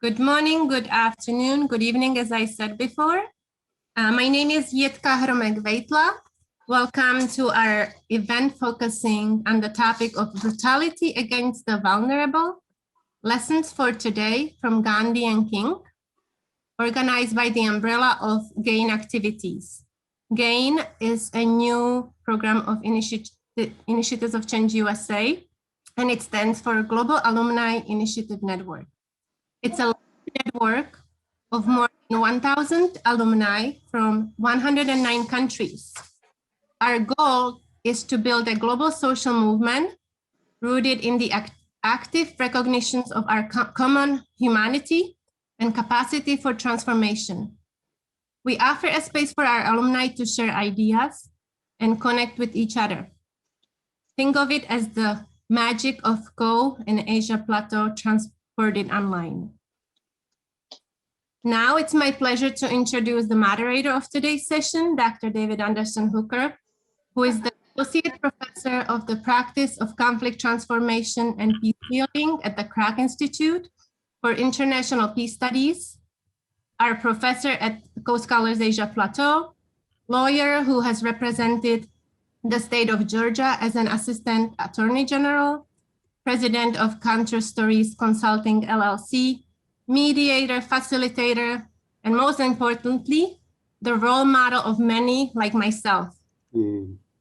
Good morning, good afternoon, good evening, as I said before. My name is Jitka Hromek-Vejtla. Welcome to our event focusing on the topic of brutality against the vulnerable, lessons for today from Gandhi and King, organized by the umbrella of GAIN activities. GAIN is a new program of Initiatives of Change USA, and it stands for Global Alumni Initiative Network. It's a network of more than 1,000 alumni from 109 countries. Our goal is to build a global social movement rooted in the active recognitions of our common humanity and capacity for transformation. We offer a space for our alumni to share ideas and connect with each other. Think of it as the magic of Caux and Asia Plateau transported online. Now it's my pleasure to introduce the moderator of today's session, Dr. David Anderson Hooker, who is the Associate Professor of the Practice of Conflict Transformation and Peacebuilding at the Kroc Institute for International Peace Studies, our professor at Caux Scholars Asia Plateau, lawyer who has represented the state of Georgia as an Assistant Attorney General, President of Counter Stories Consulting LLC, mediator, facilitator, and most importantly, the role model of many like myself.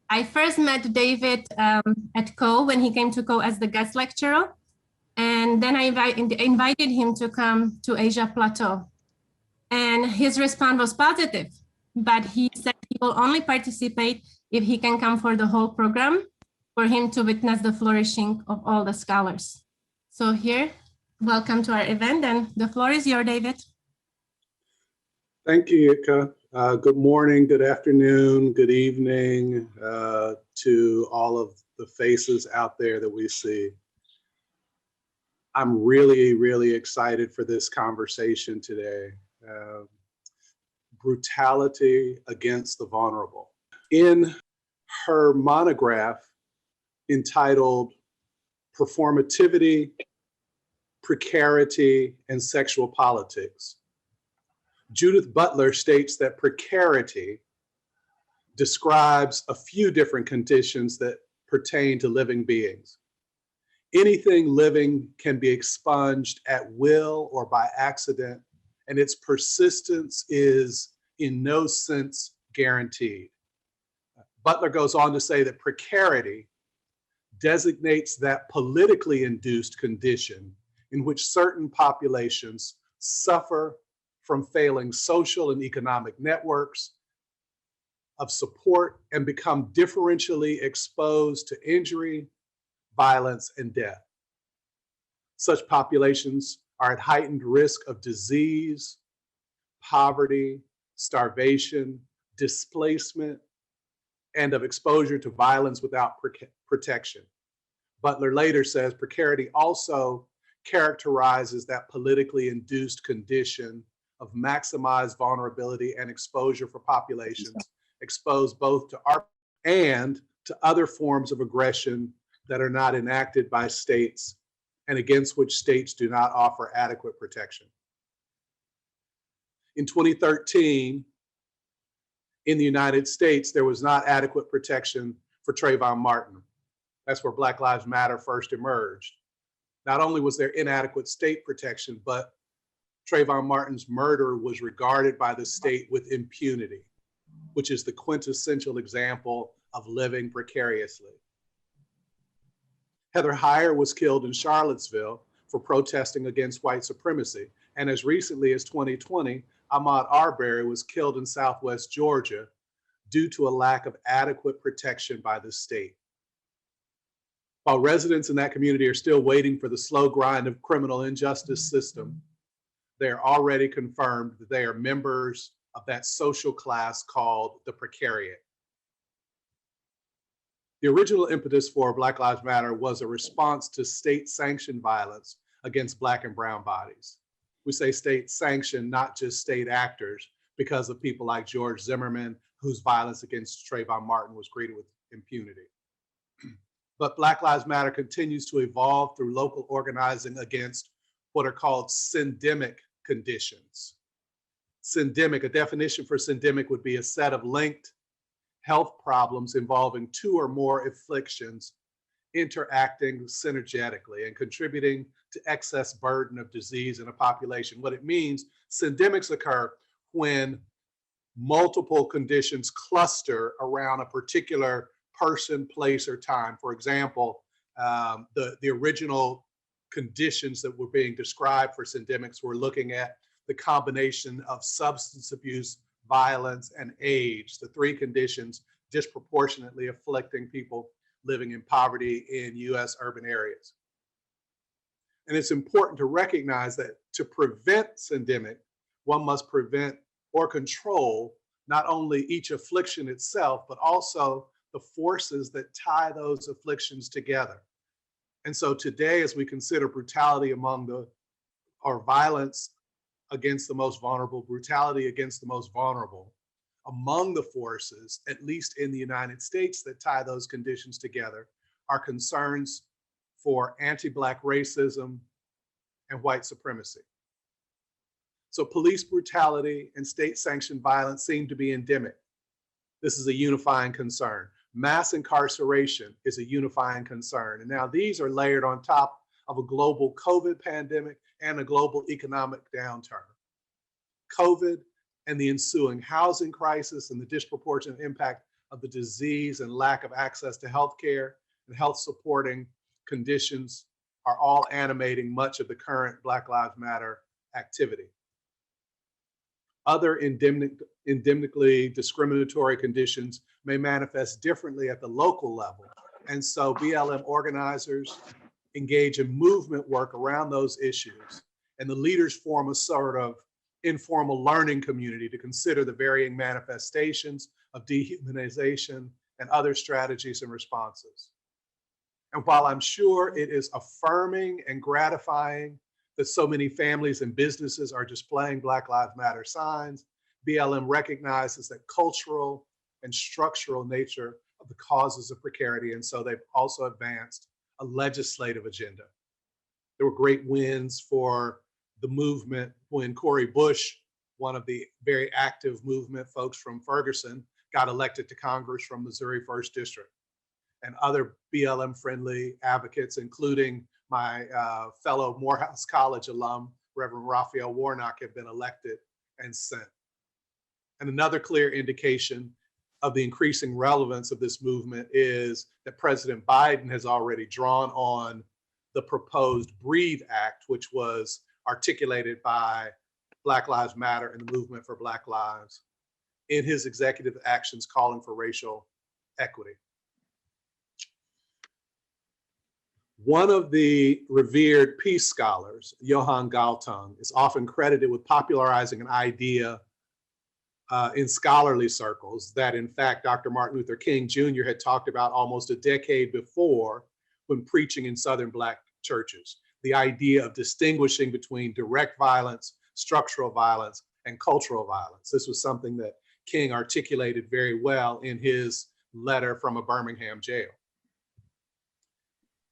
I first met David at Caux when he came to Caux as the guest lecturer, and then I invited him to come to Asia Plateau. And his response was positive, but he said he will only participate if he can come for the whole program, for him to witness the flourishing of all the scholars. So here, welcome to our event, and the floor is yours, David. Thank you, Jitka. Good morning, good afternoon, good evening to all of the faces out there that we see. I'm really excited for this conversation today. Brutality against the vulnerable. In her monograph entitled Performativity, Precarity, and Sexual Politics, Judith Butler states that precarity describes a few different conditions that pertain to living beings. Anything living can be expunged at will or by accident, and its persistence is in no sense guaranteed. Butler goes on to say that precarity designates that politically induced condition in which certain populations suffer from failing social and economic networks of support and become differentially exposed to injury, violence, and death. Such populations are at heightened risk of disease, poverty, starvation, displacement, and of exposure to violence without protection. Butler later says precarity also characterizes that politically induced condition of maximized vulnerability and exposure for populations exposed both to our and to other forms of aggression that are not enacted by states and against which states do not offer adequate protection. In 2013, in the United States, there was not adequate protection for Trayvon Martin. That's where Black Lives Matter first emerged. Not only was there inadequate state protection, but Trayvon Martin's murder was regarded by the state with impunity, which is the quintessential example of living precariously. Heather Heyer was killed in Charlottesville for protesting against white supremacy. And as recently as 2020, Ahmaud Arbery was killed in Southwest Georgia due to a lack of adequate protection by the state. While residents in that community are still waiting for the slow grind of criminal injustice system, they are already confirmed that they are members of that social class called the precariat. The original impetus for Black Lives Matter was a response to state-sanctioned violence against Black and brown bodies. We say state-sanctioned, not just state actors, because of people like George Zimmerman, whose violence against Trayvon Martin was greeted with impunity. But Black Lives Matter continues to evolve through local organizing against what are called syndemic conditions. Syndemic, a definition for syndemic would be a set of linked health problems involving two or more afflictions interacting synergetically and contributing to excess burden of disease in a population. What it means, syndemics occur when multiple conditions cluster around a particular person, place, or time. For example, the original conditions that were being described for syndemics were looking at the combination of substance abuse, violence, and age, the three conditions disproportionately afflicting people living in poverty in US urban areas. And it's important to recognize that to prevent syndemic, one must prevent or control not only each affliction itself, but also the forces that tie those afflictions together. And so today, as we consider brutality or violence against the most vulnerable, brutality against the most vulnerable, among the forces, at least in the United States, that tie those conditions together are concerns for anti-Black racism and white supremacy. So police brutality and state-sanctioned violence seem to be endemic. This is a unifying concern. Mass incarceration is a unifying concern. And now these are layered on top of a global COVID pandemic and a global economic downturn. COVID and the ensuing housing crisis and the disproportionate impact of the disease and lack of access to healthcare and health supporting conditions are all animating much of the current Black Lives Matter activity. Other endemically discriminatory conditions may manifest differently at the local level. And so BLM organizers engage in movement work around those issues. And the leaders form a sort of informal learning community to consider the varying manifestations of dehumanization and other strategies and responses. And while I'm sure it is affirming and gratifying that so many families and businesses are displaying Black Lives Matter signs, BLM recognizes that cultural and structural nature of the causes of precarity. And so they've also advanced a legislative agenda. There were great wins for the movement when Cori Bush, one of the very active movement folks from Ferguson, got elected to Congress from Missouri 1st District. And other BLM-friendly advocates, including my fellow Morehouse College alum, Reverend Raphael Warnock, have been elected and sent. And another clear indication of the increasing relevance of this movement is that President Biden has already drawn on the proposed BREATHE Act, which was articulated by Black Lives Matter and the Movement for Black Lives in his executive actions calling for racial equity. One of the revered peace scholars, Johann Galtung, is often credited with popularizing an idea in scholarly circles that, in fact, Dr. Martin Luther King Jr. had talked about almost a decade before when preaching in Southern Black churches, the idea of distinguishing between direct violence, structural violence, and cultural violence. This was something that King articulated very well in his letter from a Birmingham jail.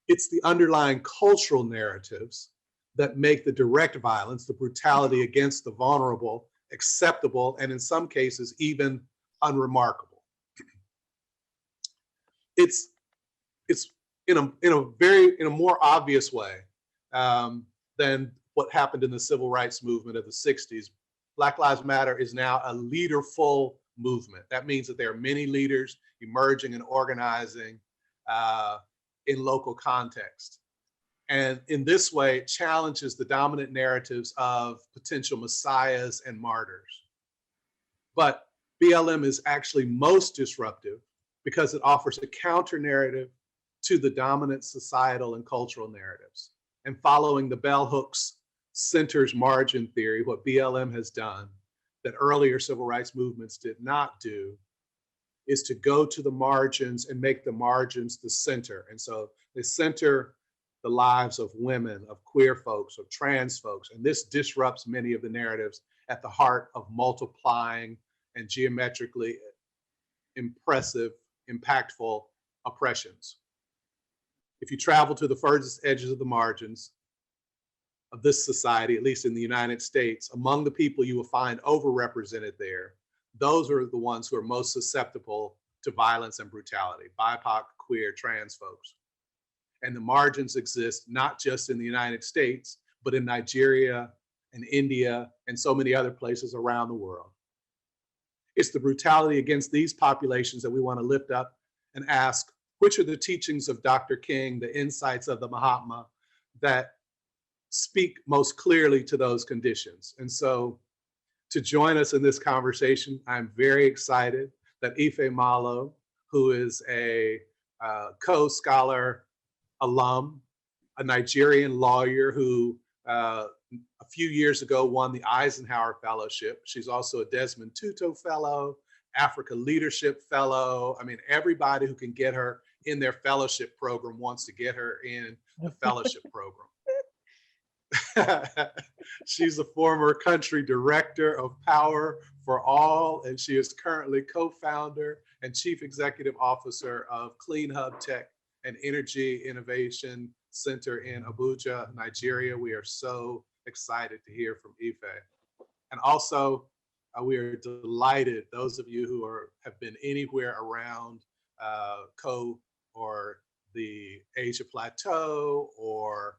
It's the underlying cultural narratives that make the direct violence, the brutality against the vulnerable, acceptable, and in some cases, even unremarkable. It's in a more obvious way than what happened in the civil rights movement of the 60s. Black Lives Matter is now a leaderful movement. That means that there are many leaders emerging and organizing in local context. And in this way, it challenges the dominant narratives of potential messiahs and martyrs. But BLM is actually most disruptive because it offers a counter narrative to the dominant societal and cultural narratives. And following the bell hooks centers margin theory, what BLM has done that earlier civil rights movements did not do is to go to the margins and make the margins the center. And so they center the lives of women, of queer folks, of trans folks. And this disrupts many of the narratives at the heart of multiplying and geometrically impressive, impactful oppressions. If you travel to the furthest edges of the margins of this society, at least in the United States, among the people you will find overrepresented there, those are the ones who are most susceptible to violence and brutality: BIPOC, queer, trans folks. And the margins exist not just in the United States, but in Nigeria and India and so many other places around the world. It's the brutality against these populations that we want to lift up and ask, which are the teachings of Dr. King, the insights of the Mahatma that speak most clearly to those conditions? And so to join us in this conversation, I'm very excited that Ify Malo, who is a Caux scholar, alum, a Nigerian lawyer who a few years ago won the Eisenhower Fellowship. She's also a Desmond Tutu Fellow, Africa Leadership Fellow. I mean, everybody who can get her in their fellowship program wants to get her in the fellowship program. She's a former country director of Power for All, and she is currently co-founder and chief executive officer of Clean Hub Tech and Energy Innovation Center in Abuja, Nigeria. We are so excited to hear from Ify. And also, we are delighted, those of you who have been anywhere around Caux or the Asia Plateau or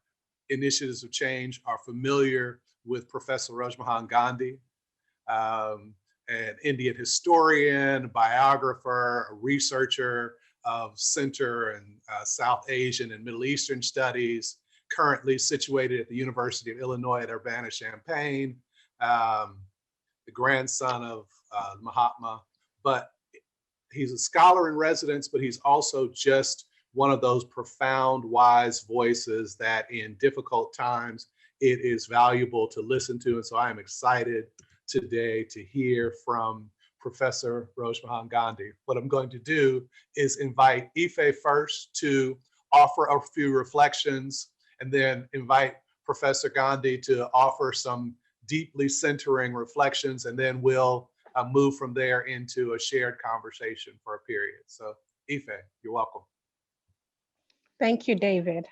Initiatives of Change are familiar with Professor Rajmohan Gandhi, an Indian historian, biographer, a researcher of Center and South Asian and Middle Eastern studies, currently situated at the University of Illinois at Urbana-Champaign, the grandson of Mahatma. But he's a scholar in residence, but he's also just one of those profound, wise voices that in difficult times, it is valuable to listen to. And so I am excited today to hear from Professor Rajmohan Gandhi. What I'm going to do is invite Ify first to offer a few reflections, and then invite Professor Gandhi to offer some deeply centering reflections, and then we'll move from there into a shared conversation for a period. So Ify, you're welcome. Thank you, David.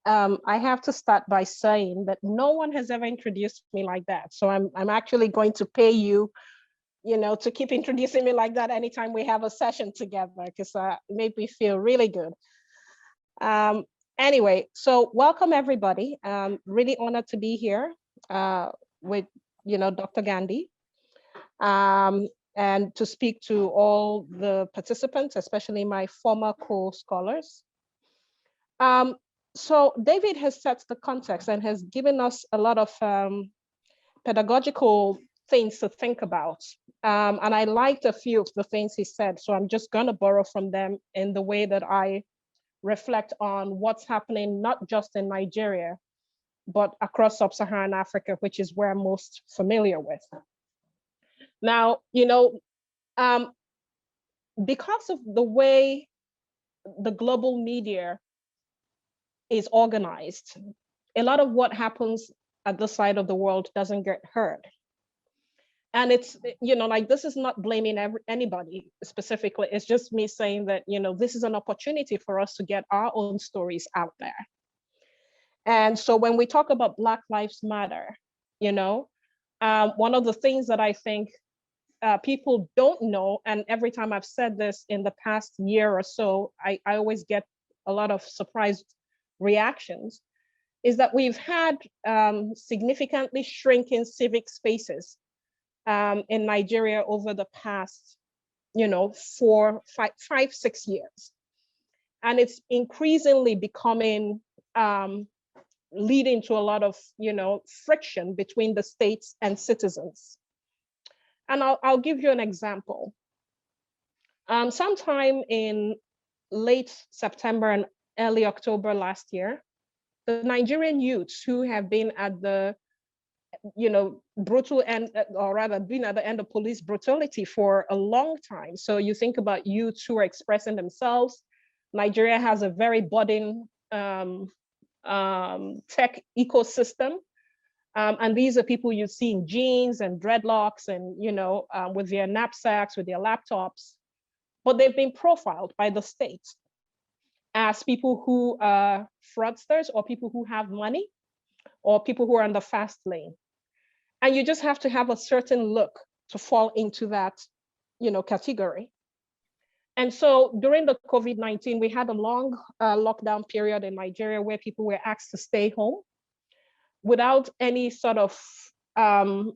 I have to start by saying that no one has ever introduced me like that. So I'm actually going to pay you, to keep introducing me like that anytime we have a session together, because it made me feel really good. Anyway, so welcome everybody. Really honored to be here with, Dr. Gandhi, and to speak to all the participants, especially my former co-scholars. So David has set the context and has given us a lot of pedagogical things to think about. And I liked a few of the things he said, so I'm just going to borrow from them in the way that I reflect on what's happening, not just in Nigeria, but across sub-Saharan Africa, which is where I'm most familiar with. Now, because of the way the global media is organized, a lot of what happens at this side of the world doesn't get heard. And it's, this is not blaming anybody specifically. It's just me saying that, this is an opportunity for us to get our own stories out there. And so when we talk about Black Lives Matter, one of the things that I think people don't know, and every time I've said this in the past year or so, I always get a lot of surprised reactions, is that we've had significantly shrinking civic spaces in Nigeria over the past, 4, 5, 6 years. And it's increasingly becoming, leading to a lot of, friction between the states and citizens. And I'll give you an example. Sometime in late September and early October last year, the Nigerian youths who have been at the, brutal end, or rather been at the end of police brutality for a long time. So you think about youths who are expressing themselves. Nigeria has a very budding tech ecosystem. And these are people you see in jeans and dreadlocks and, with their knapsacks, with their laptops, but they've been profiled by the state as people who are fraudsters or people who have money, or people who are on the fast lane. And you just have to have a certain look to fall into that, category. And so during the COVID-19, we had a long lockdown period in Nigeria where people were asked to stay home without any sort of, I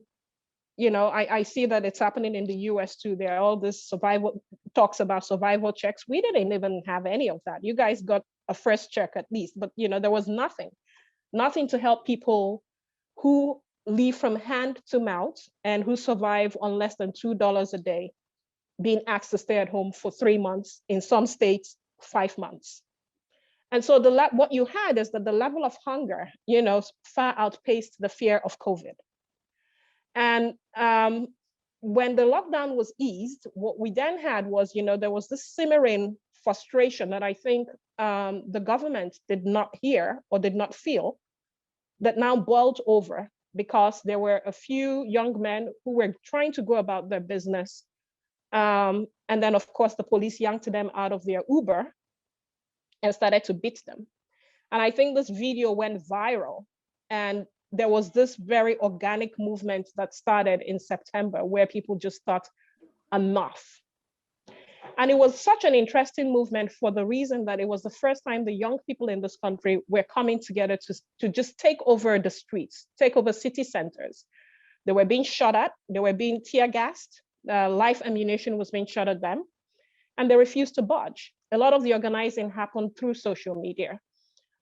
see that it's happening in the US too. There are all this survival talks about survival checks. We didn't even have any of that. You guys got a first check at least, but there was nothing to help people who live from hand to mouth and who survive on less than $2 a day, being asked to stay at home for 3 months, in some states, 5 months. And so what you had is that the level of hunger, far outpaced the fear of COVID. And when the lockdown was eased, what we then had was, there was this simmering frustration that I think the government did not hear or did not feel, that now boiled over because there were a few young men who were trying to go about their business. And then, of course, the police yanked them out of their Uber and started to beat them. And I think this video went viral. And there was this very organic movement that started in September where people just thought, enough. And it was such an interesting movement for the reason that it was the first time the young people in this country were coming together to just take over the streets, take over city centers. They were being shot at, they were being tear gassed, live ammunition was being shot at them, and they refused to budge. A lot of the organizing happened through social media.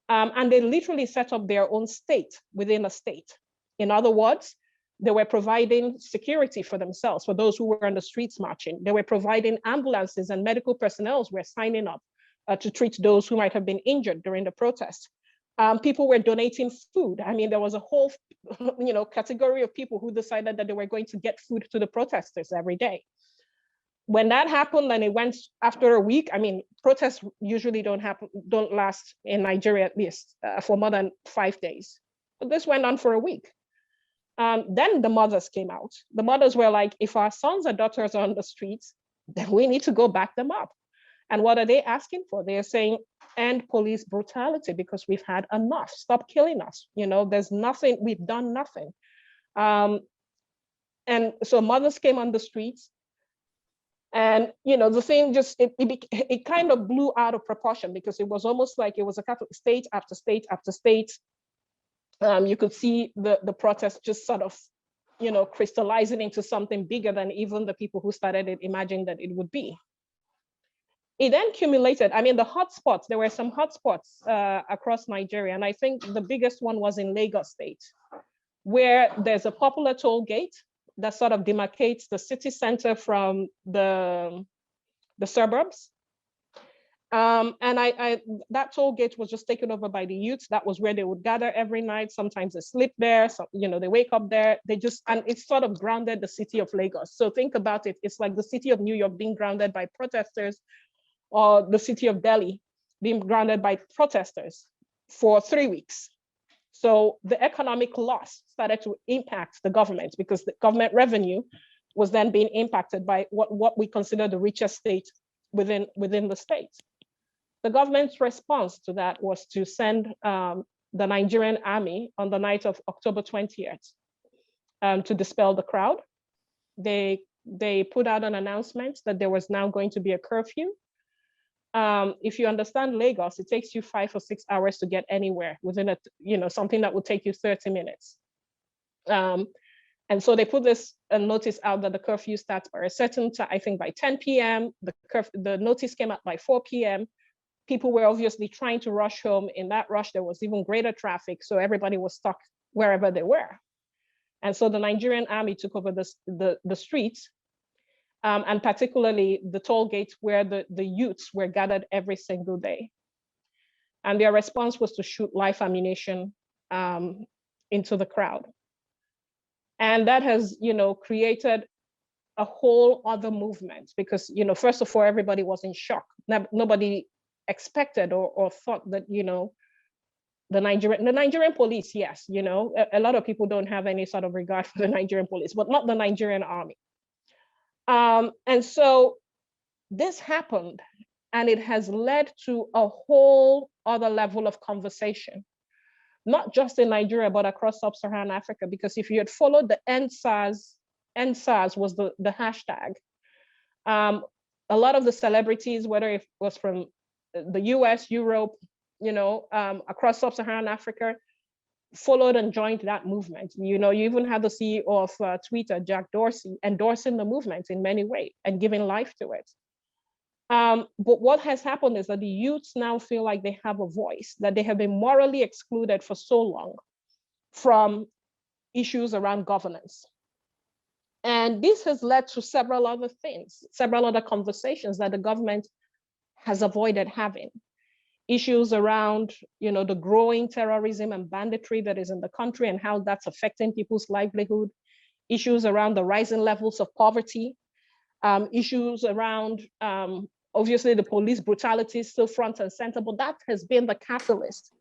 And they literally set up their own state within a state. In other words, they were providing security for themselves, for those who were on the streets marching. They were providing ambulances, and medical personnel were signing up to treat those who might have been injured during the protest. People were donating food. I mean, there was a whole category of people who decided that they were going to get food to the protesters every day. When that happened, and it went after a week, I mean, protests usually don't last in Nigeria, at least for more than 5 days. But this went on for a week. Then the mothers came out. The mothers were like, if our sons or daughters are on the streets, then we need to go back them up. And what are they asking for? They're saying, end police brutality because we've had enough. Stop killing us. There's nothing, we've done nothing. And so mothers came on the streets. And the thing just it kind of blew out of proportion because it was almost like it was a couple of state after state after state. You could see the protest just sort of crystallizing into something bigger than even the people who started it imagined that it would be. It then accumulated. I mean, the hotspots. There were some hotspots across Nigeria, and I think the biggest one was in Lagos State, where there's a popular toll gate that sort of demarcates the city center from the suburbs. And that toll gate was just taken over by the youth. That was where they would gather every night. Sometimes they sleep there, so, they wake up there. And it's sort of grounded the city of Lagos. So think about it. It's like the city of New York being grounded by protesters, or the city of Delhi being grounded by protesters for 3 weeks. So the economic loss started to impact the government because the government revenue was then being impacted by what we consider the richest state within the state. The government's response to that was to send the Nigerian army on the night of October 20th to dispel the crowd. They put out an announcement that there was now going to be a curfew. If you understand Lagos, it takes you 5 or 6 hours to get anywhere within something that would take you 30 minutes. And so they put this notice out that the curfew starts by a certain time, I think by 10 p.m. The notice came out by 4 p.m. People were obviously trying to rush home. In that rush, there was even greater traffic. So everybody was stuck wherever they were. And so the Nigerian army took over the streets, and particularly the toll gates where the youths were gathered every single day. And their response was to shoot live ammunition into the crowd. And that has, created a whole other movement because, first of all, everybody was in shock. Nobody expected or thought that, the Nigerian police, yes, a lot of people don't have any sort of regard for the Nigerian police, but not the Nigerian army. And so this happened, and it has led to a whole other level of conversation not just in Nigeria, but across sub-Saharan Africa, because if you had followed the end SARS was the hashtag, a lot of the celebrities, whether it was from the US, Europe, across sub-Saharan Africa, followed and joined that movement. You even had the CEO of Twitter, Jack Dorsey, endorsing the movement in many ways and giving life to it. But what has happened is that the youths now feel like they have a voice, that they have been morally excluded for so long from issues around governance. And this has led to several other things, several other conversations that the government has avoided having. Issues around, the growing terrorism and banditry that is in the country and how that's affecting people's livelihood. Issues around the rising levels of poverty. Issues around, obviously, the police brutality is still front and center, but that has been the catalyst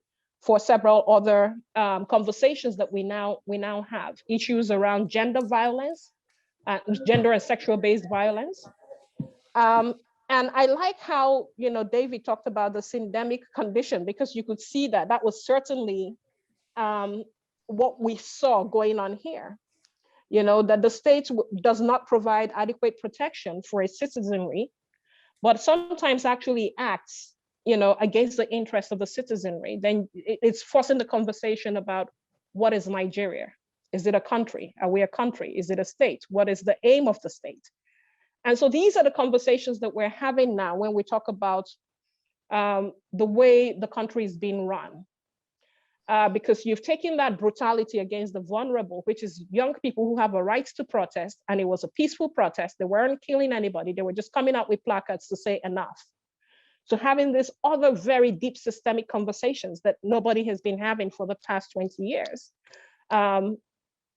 for several other conversations that we now have. Issues around gender violence, gender and sexual-based violence. And I like how, David talked about the syndemic condition, because you could see that was certainly what we saw going on here. That the state does not provide adequate protection for its citizenry, but sometimes actually acts, against the interests of the citizenry. Then it's forcing the conversation about what is Nigeria? Is it a country? Are we a country? Is it a state? What is the aim of the state? And so these are the conversations that we're having now when we talk about the way the country is being run. Because you've taken that brutality against the vulnerable, which is young people who have a right to protest, and it was a peaceful protest. They weren't killing anybody. They were just coming out with placards to say enough. So having this other very deep systemic conversations that nobody has been having for the past 20 years,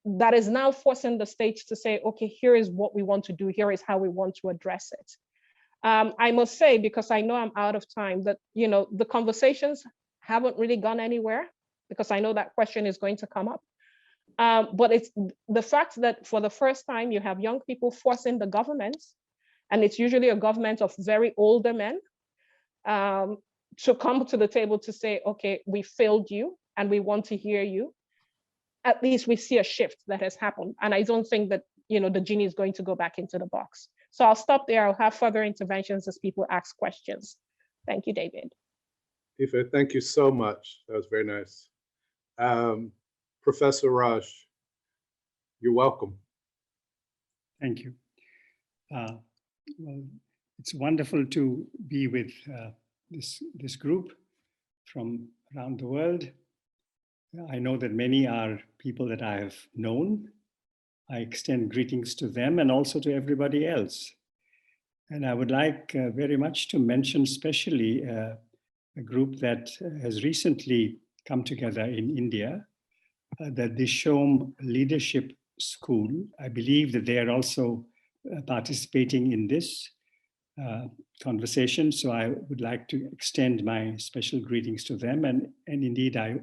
that is now forcing the state to say, okay, here is what we want to do. Here is how we want to address it. I must say, because I know I'm out of time, that the conversations haven't really gone anywhere, because I know that question is going to come up. But it's the fact that for the first time, you have young people forcing the government, and it's usually a government of very older men, to come to the table to say, okay, we failed you and we want to hear you. At least we see a shift that has happened. And I don't think that, the genie is going to go back into the box. So I'll stop there. I'll have further interventions as people ask questions. Thank you, David. Ify, thank you so much. That was very nice. Professor Raj, you're welcome. Thank you. Well, it's wonderful to be with this group from around the world. I know that many are people that I have known. I extend greetings to them and also to everybody else. And I would like very much to mention especially a group that has recently come together in India, the Dishom Leadership School. I believe that they are also participating in this conversation. So I would like to extend my special greetings to them. And indeed, I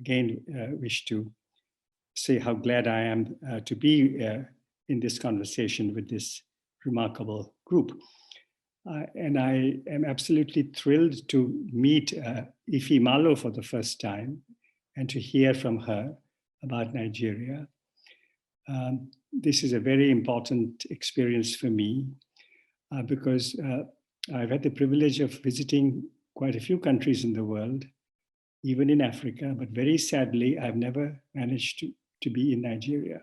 again wish to say how glad I am to be in this conversation with this remarkable group. And I am absolutely thrilled to meet Ify Malo for the first time and to hear from her about Nigeria. This is a very important experience for me because I've had the privilege of visiting quite a few countries in the world, even in Africa, but very sadly, I've never managed to be in Nigeria.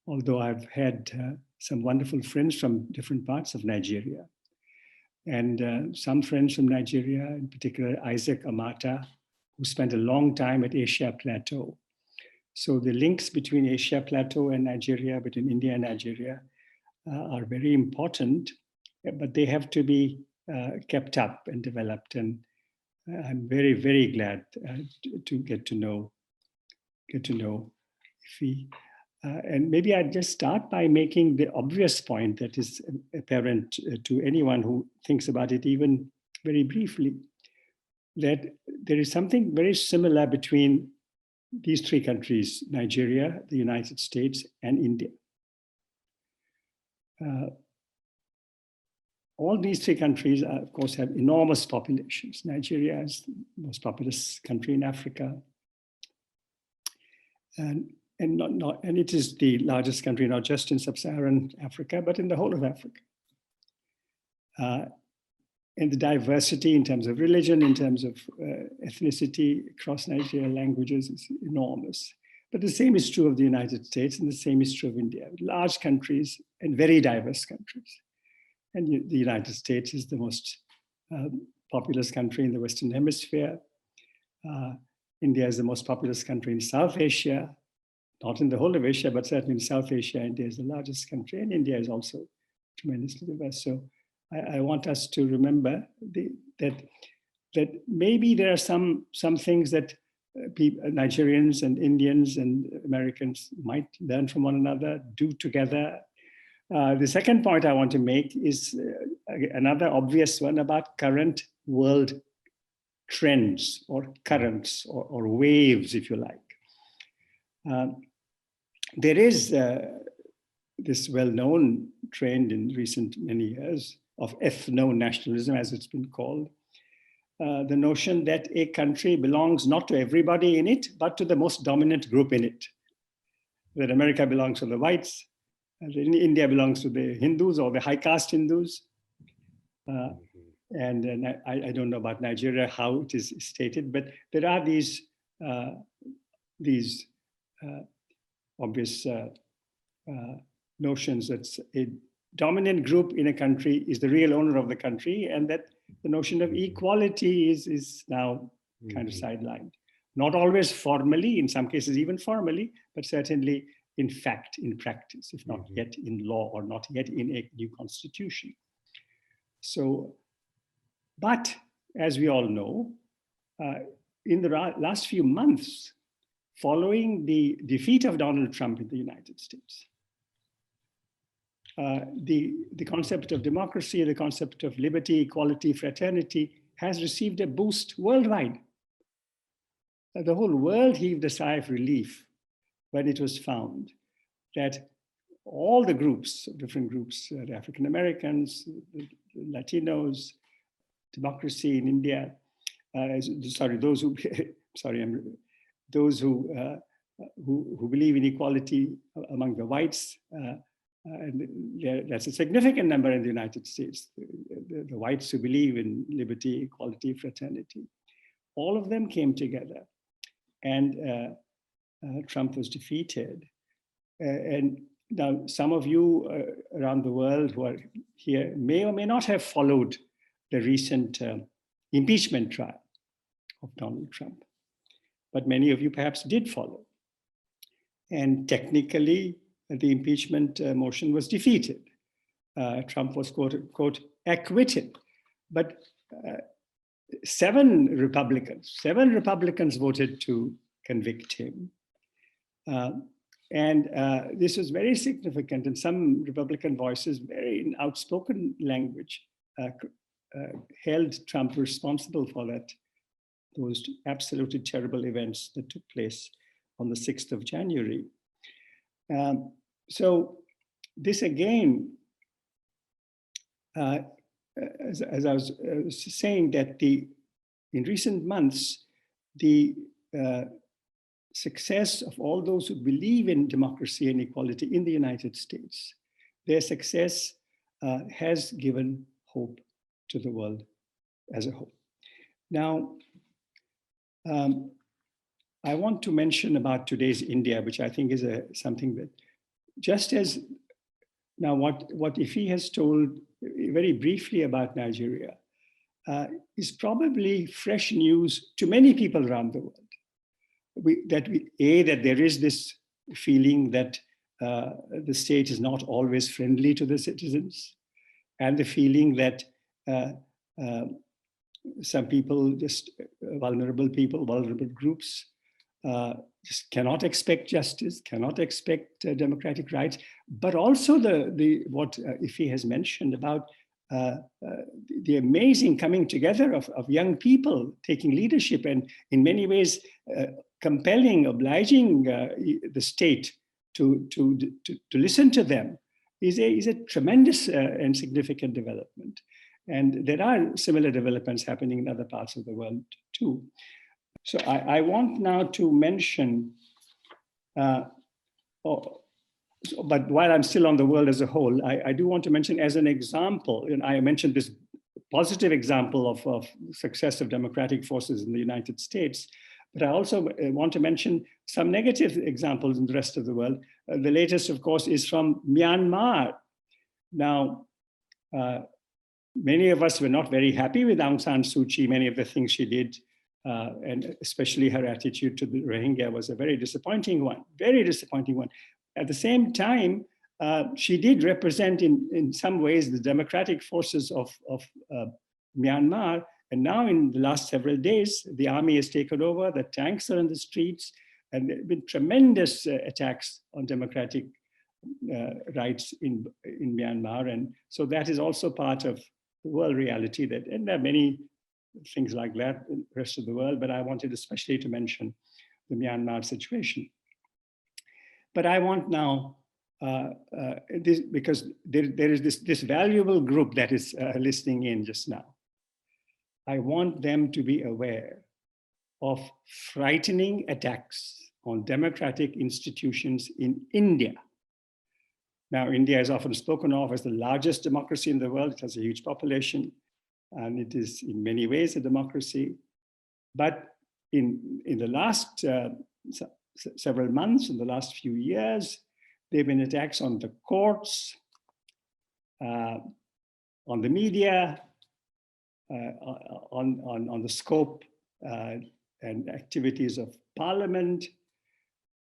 Although I've had some wonderful friends from different parts of Nigeria. And some friends from Nigeria, in particular, Isaac Amata, who spent a long time at Asia Plateau. So the links between Asia Plateau and Nigeria, between India and Nigeria, are very important, but they have to be kept up and developed. And I'm very, very glad to get to know Ify. And maybe I'd just start by making the obvious point that is apparent to anyone who thinks about it even very briefly, that there is something very similar between these three countries, Nigeria, the United States, and India. All these three countries, of course, have enormous populations. Nigeria is the most populous country in Africa. and it is the largest country, not just in sub-Saharan Africa, but in the whole of Africa. And the diversity in terms of religion, in terms of ethnicity across Nigeria, languages is enormous. But the same is true of the United States, and the same is true of India. Large countries and very diverse countries. And the United States is the most populous country in the Western Hemisphere. India is the most populous country in South Asia, not in the whole of Asia, but certainly in South Asia. India is the largest country, and India is also tremendously diverse. So I want us to remember that maybe there are some things that Nigerians and Indians and Americans might learn from one another, do together. The second point I want to make is another obvious one about current world trends or currents or waves, if you like. There is this well-known trend in recent many years of ethno-nationalism, as it's been called. The notion that a country belongs not to everybody in it, but to the most dominant group in it. That America belongs to the whites, and India belongs to the Hindus or the high caste Hindus. And I don't know about Nigeria, how it is stated, but there are these obvious notions that a dominant group in a country is the real owner of the country, and that the notion of equality is now kind of sidelined. Not always formally, in some cases even formally, but certainly in fact, in practice, if not yet in law or not yet in a new constitution. So, but as we all know, in the last few months, following the defeat of Donald Trump in the United States, the concept of democracy, the concept of liberty, equality, fraternity has received a boost worldwide. The whole world heaved a sigh of relief when it was found that all the groups, different groups, the African Americans, the Latinos, democracy in India, those who believe in equality among the whites, and that's a significant number in the United States, the whites who believe in liberty, equality, fraternity. All of them came together, and Trump was defeated. And now some of you around the world who are here may or may not have followed the recent impeachment trial of Donald Trump, but many of you perhaps did follow. And technically, the impeachment motion was defeated. Trump was quote unquote acquitted, but seven Republicans voted to convict him. And this was very significant, and some Republican voices, very in outspoken language, held Trump responsible for those absolutely terrible events that took place on the 6th of January. So this again, as I was saying, that in recent months, the success of all those who believe in democracy and equality in the United States, their success has given hope to the world as a whole. Now, I want to mention about today's India, which I think is something that, just as now what Ify has told very briefly about Nigeria is probably fresh news to many people around the world. That there is this feeling that the state is not always friendly to the citizens, and the feeling that some people, just vulnerable people, vulnerable groups, just cannot expect justice, cannot expect democratic rights, but also what Ify has mentioned about the amazing coming together of young people taking leadership, and in many ways compelling, obliging the state to listen to them is a tremendous and significant development. And there are similar developments happening in other parts of the world too. So I want now to mention But while I'm still on the world as a whole, I do want to mention as an example, and I mentioned this positive example of success of democratic forces in the United States, but I also want to mention some negative examples in the rest of the world. The latest, of course, is from Myanmar. Now, many of us were not very happy with Aung San Suu Kyi, many of the things she did, and especially her attitude to the Rohingya was a very disappointing one, very disappointing one. At the same time, she did represent in some ways the democratic forces of Myanmar. And now in the last several days, the army has taken over, the tanks are in the streets, and there have been tremendous attacks on democratic rights in Myanmar. And so that is also part of the world reality, and there are many things like that in the rest of the world, but I wanted especially to mention the Myanmar situation. But I want now, this, because there is this valuable group that is listening in just now. I want them to be aware of frightening attacks on democratic institutions in India. Now, India is often spoken of as the largest democracy in the world. It has a huge population, and it is in many ways a democracy. But in the last several months, in the last few years, there have been attacks on the courts, on the media, on the scope and activities of parliament,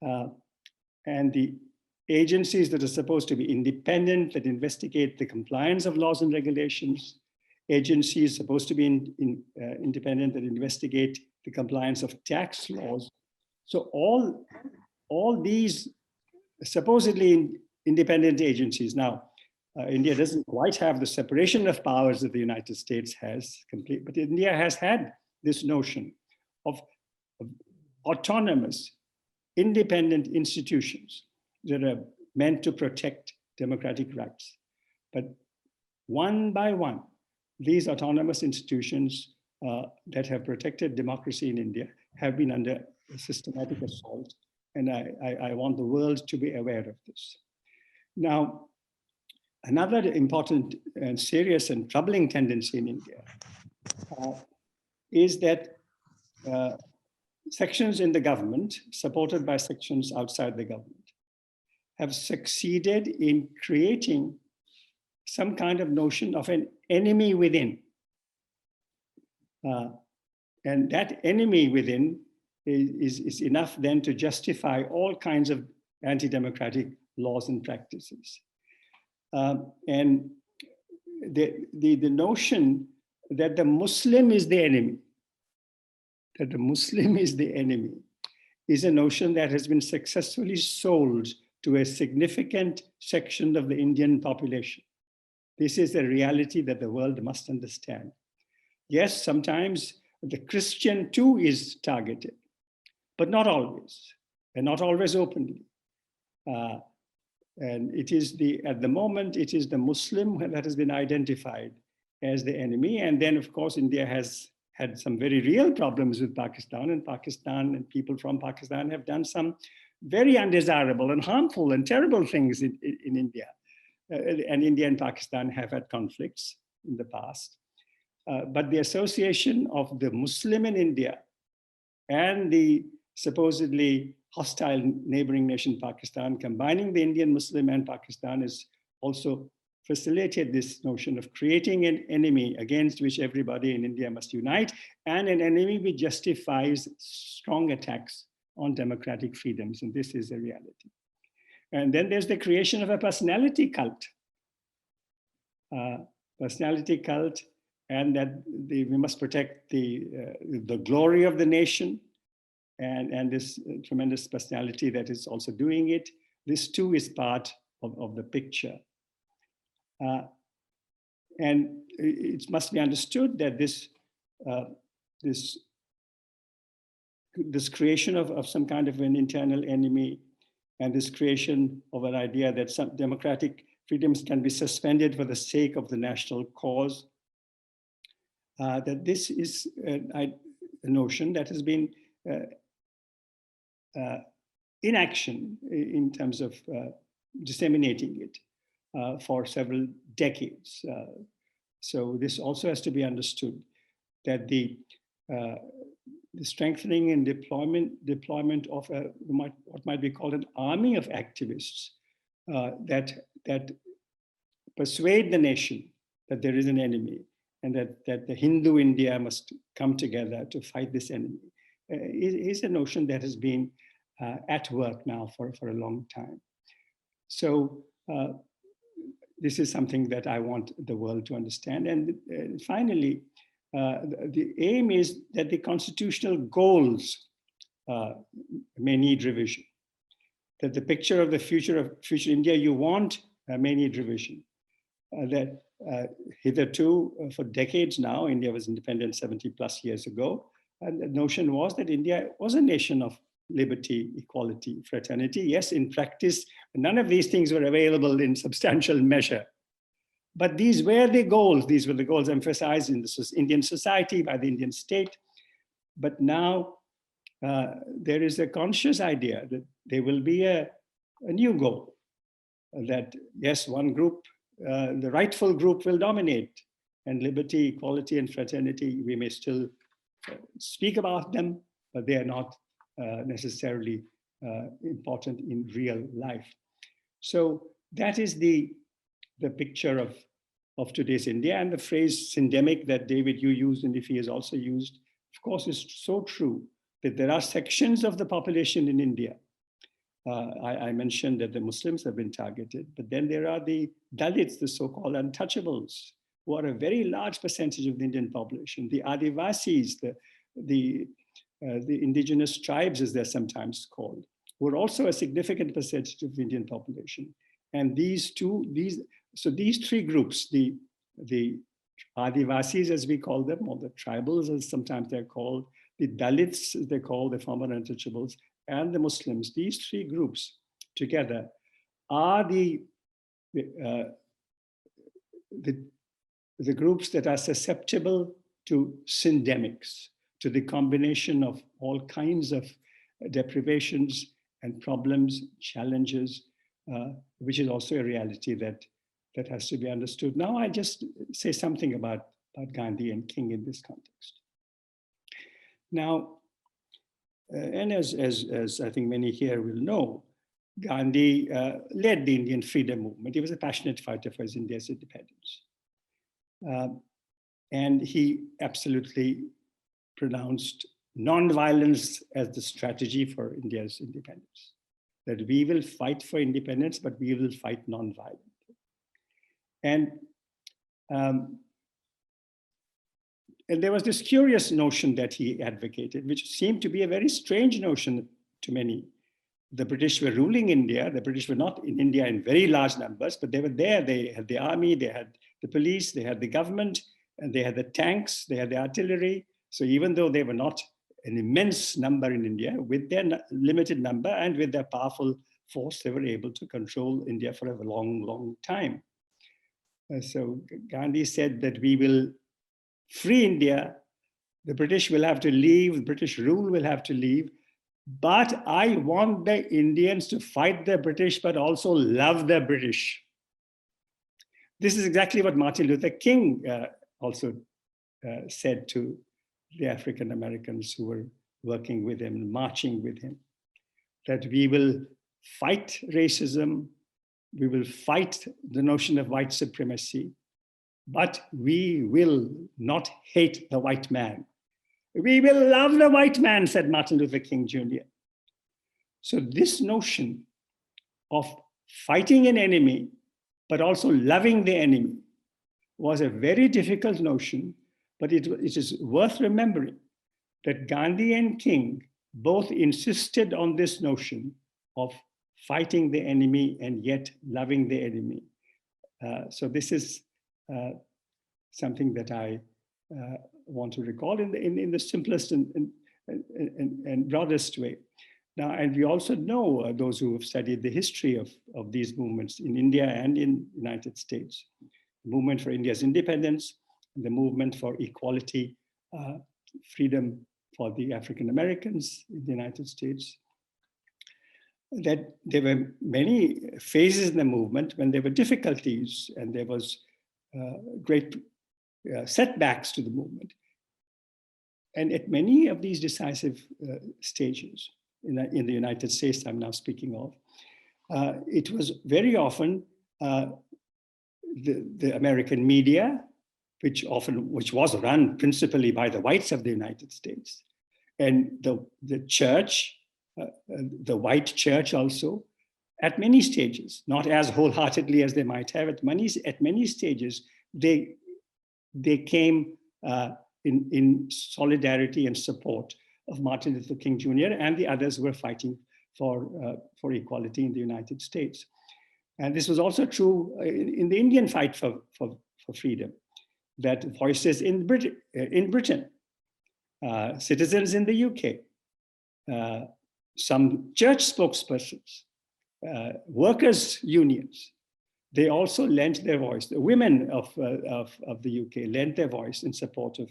and the agencies that are supposed to be independent, that investigate the compliance of laws and regulations, agencies supposed to be independent, that investigate the compliance of tax laws. So all these supposedly independent agencies. Now, India doesn't quite have the separation of powers that the United States has complete, but India has had this notion of autonomous, independent institutions that are meant to protect democratic rights. But one by one, these autonomous institutions that have protected democracy in India have been under systematic assault. And I want the world to be aware of this. Now, another important and serious and troubling tendency in India is that sections in the government, supported by sections outside the government, have succeeded in creating some kind of notion of an enemy within. And that enemy within is enough then to justify all kinds of anti-democratic laws and practices. And the notion that the Muslim is the enemy, is a notion that has been successfully sold to a significant section of the Indian population. This is a reality that the world must understand. Yes, sometimes the Christian too is targeted, but not always, and not always openly. And it is at the moment, it is the Muslim that has been identified as the enemy. And then, of course, India has had some very real problems with Pakistan, and people from Pakistan have done some very undesirable and harmful and terrible things in India. And India and Pakistan have had conflicts in the past. But the association of the Muslim in India and the supposedly hostile neighboring nation Pakistan, combining the Indian Muslim and Pakistan, has also facilitated this notion of creating an enemy against which everybody in India must unite, and an enemy which justifies strong attacks on democratic freedoms. And this is a reality. And then there's the creation of a personality cult. And that we must protect the glory of the nation, and this tremendous personality that is also doing it. This too is part of the picture. And it must be understood that this creation of some kind of an internal enemy, and this creation of an idea that some democratic freedoms can be suspended for the sake of the national cause, that this is a notion that has been inaction in terms of disseminating it for several decades. So this also has to be understood, that the strengthening and deployment of what might be called an army of activists that persuade the nation that there is an enemy and that the Hindu India must come together to fight this enemy is a notion that has been at work now for a long time. So this is something that I want the world to understand. And finally, the aim is that the constitutional goals may need revision. That the picture of the future India you want may need revision. That hitherto, for decades now, India was independent 70 plus years ago. And the notion was that India was a nation of liberty, equality, fraternity. Yes, in practice, none of these things were available in substantial measure. But these were the goals. These were the goals emphasized in the Indian society by the Indian state. But now there is a conscious idea that there will be a new goal. That yes, one group, the rightful group will dominate, and liberty, equality, and fraternity, we may still speak about them, but they are not necessarily important in real life. So that is the picture of today's India, and the phrase syndemic that David, you used and Ify has also used, of course, is so true that there are sections of the population in India. I mentioned that the Muslims have been targeted, but then there are the Dalits, the so-called untouchables, who are a very large percentage of the Indian population. The Adivasis, the indigenous tribes, as they're sometimes called, who are also a significant percentage of the Indian population. And these three groups, the Adivasis, as we call them, or the tribals, as sometimes they're called, the Dalits, as they're called, the former untouchables, and the Muslims, these three groups together are the groups that are susceptible to syndemics, to the combination of all kinds of deprivations and problems, challenges, which is also a reality that has to be understood. Now I just say something about Gandhi and King in this context. Now, and as I think many here will know, Gandhi led the Indian freedom movement. He was a passionate fighter for India's independence. And he absolutely pronounced non-violence as the strategy for India's independence. That we will fight for independence, but we will fight non-violently. And there was this curious notion that he advocated, which seemed to be a very strange notion to many. The British were ruling India. The British were not in India in very large numbers, but they were there. They had the army, they had the police, they had the government, and they had the tanks, they had the artillery. So even though they were not an immense number in India, with their limited number and with their powerful force, they were able to control India for a long, long time. So Gandhi said that we will free India, the British will have to leave, British rule will have to leave, but I want the Indians to fight the British, but also love the British. This is exactly what Martin Luther King also said to the African Americans who were working with him, marching with him, that we will fight racism, we will fight the notion of white supremacy, but we will not hate the white man. We will love the white man, said Martin Luther King Jr. So this notion of fighting an enemy, but also loving the enemy, was a very difficult notion, but it is worth remembering that Gandhi and King both insisted on this notion of fighting the enemy and yet loving the enemy. So this is something that I want to recall in the simplest and broadest way. Now, and we also know those who have studied the history of these movements in India and in the United States. The movement for India's independence, the movement for equality, freedom for the African Americans in the United States. that there were many phases in the movement when there were difficulties and there was great setbacks to the movement. And at many of these decisive stages in the United States, I'm now speaking of, it was very often the American media, which was run principally by the whites of the United States, and the church, the white church also, at many stages, not as wholeheartedly as they might have, at many stages, they came in solidarity and support of Martin Luther King Jr. and the others who were fighting for equality in the United States. And this was also true in the Indian fight for freedom, that voices in Britain, citizens in the UK, some church spokespersons, workers' unions, they also lent their voice. The women of the UK lent their voice in support of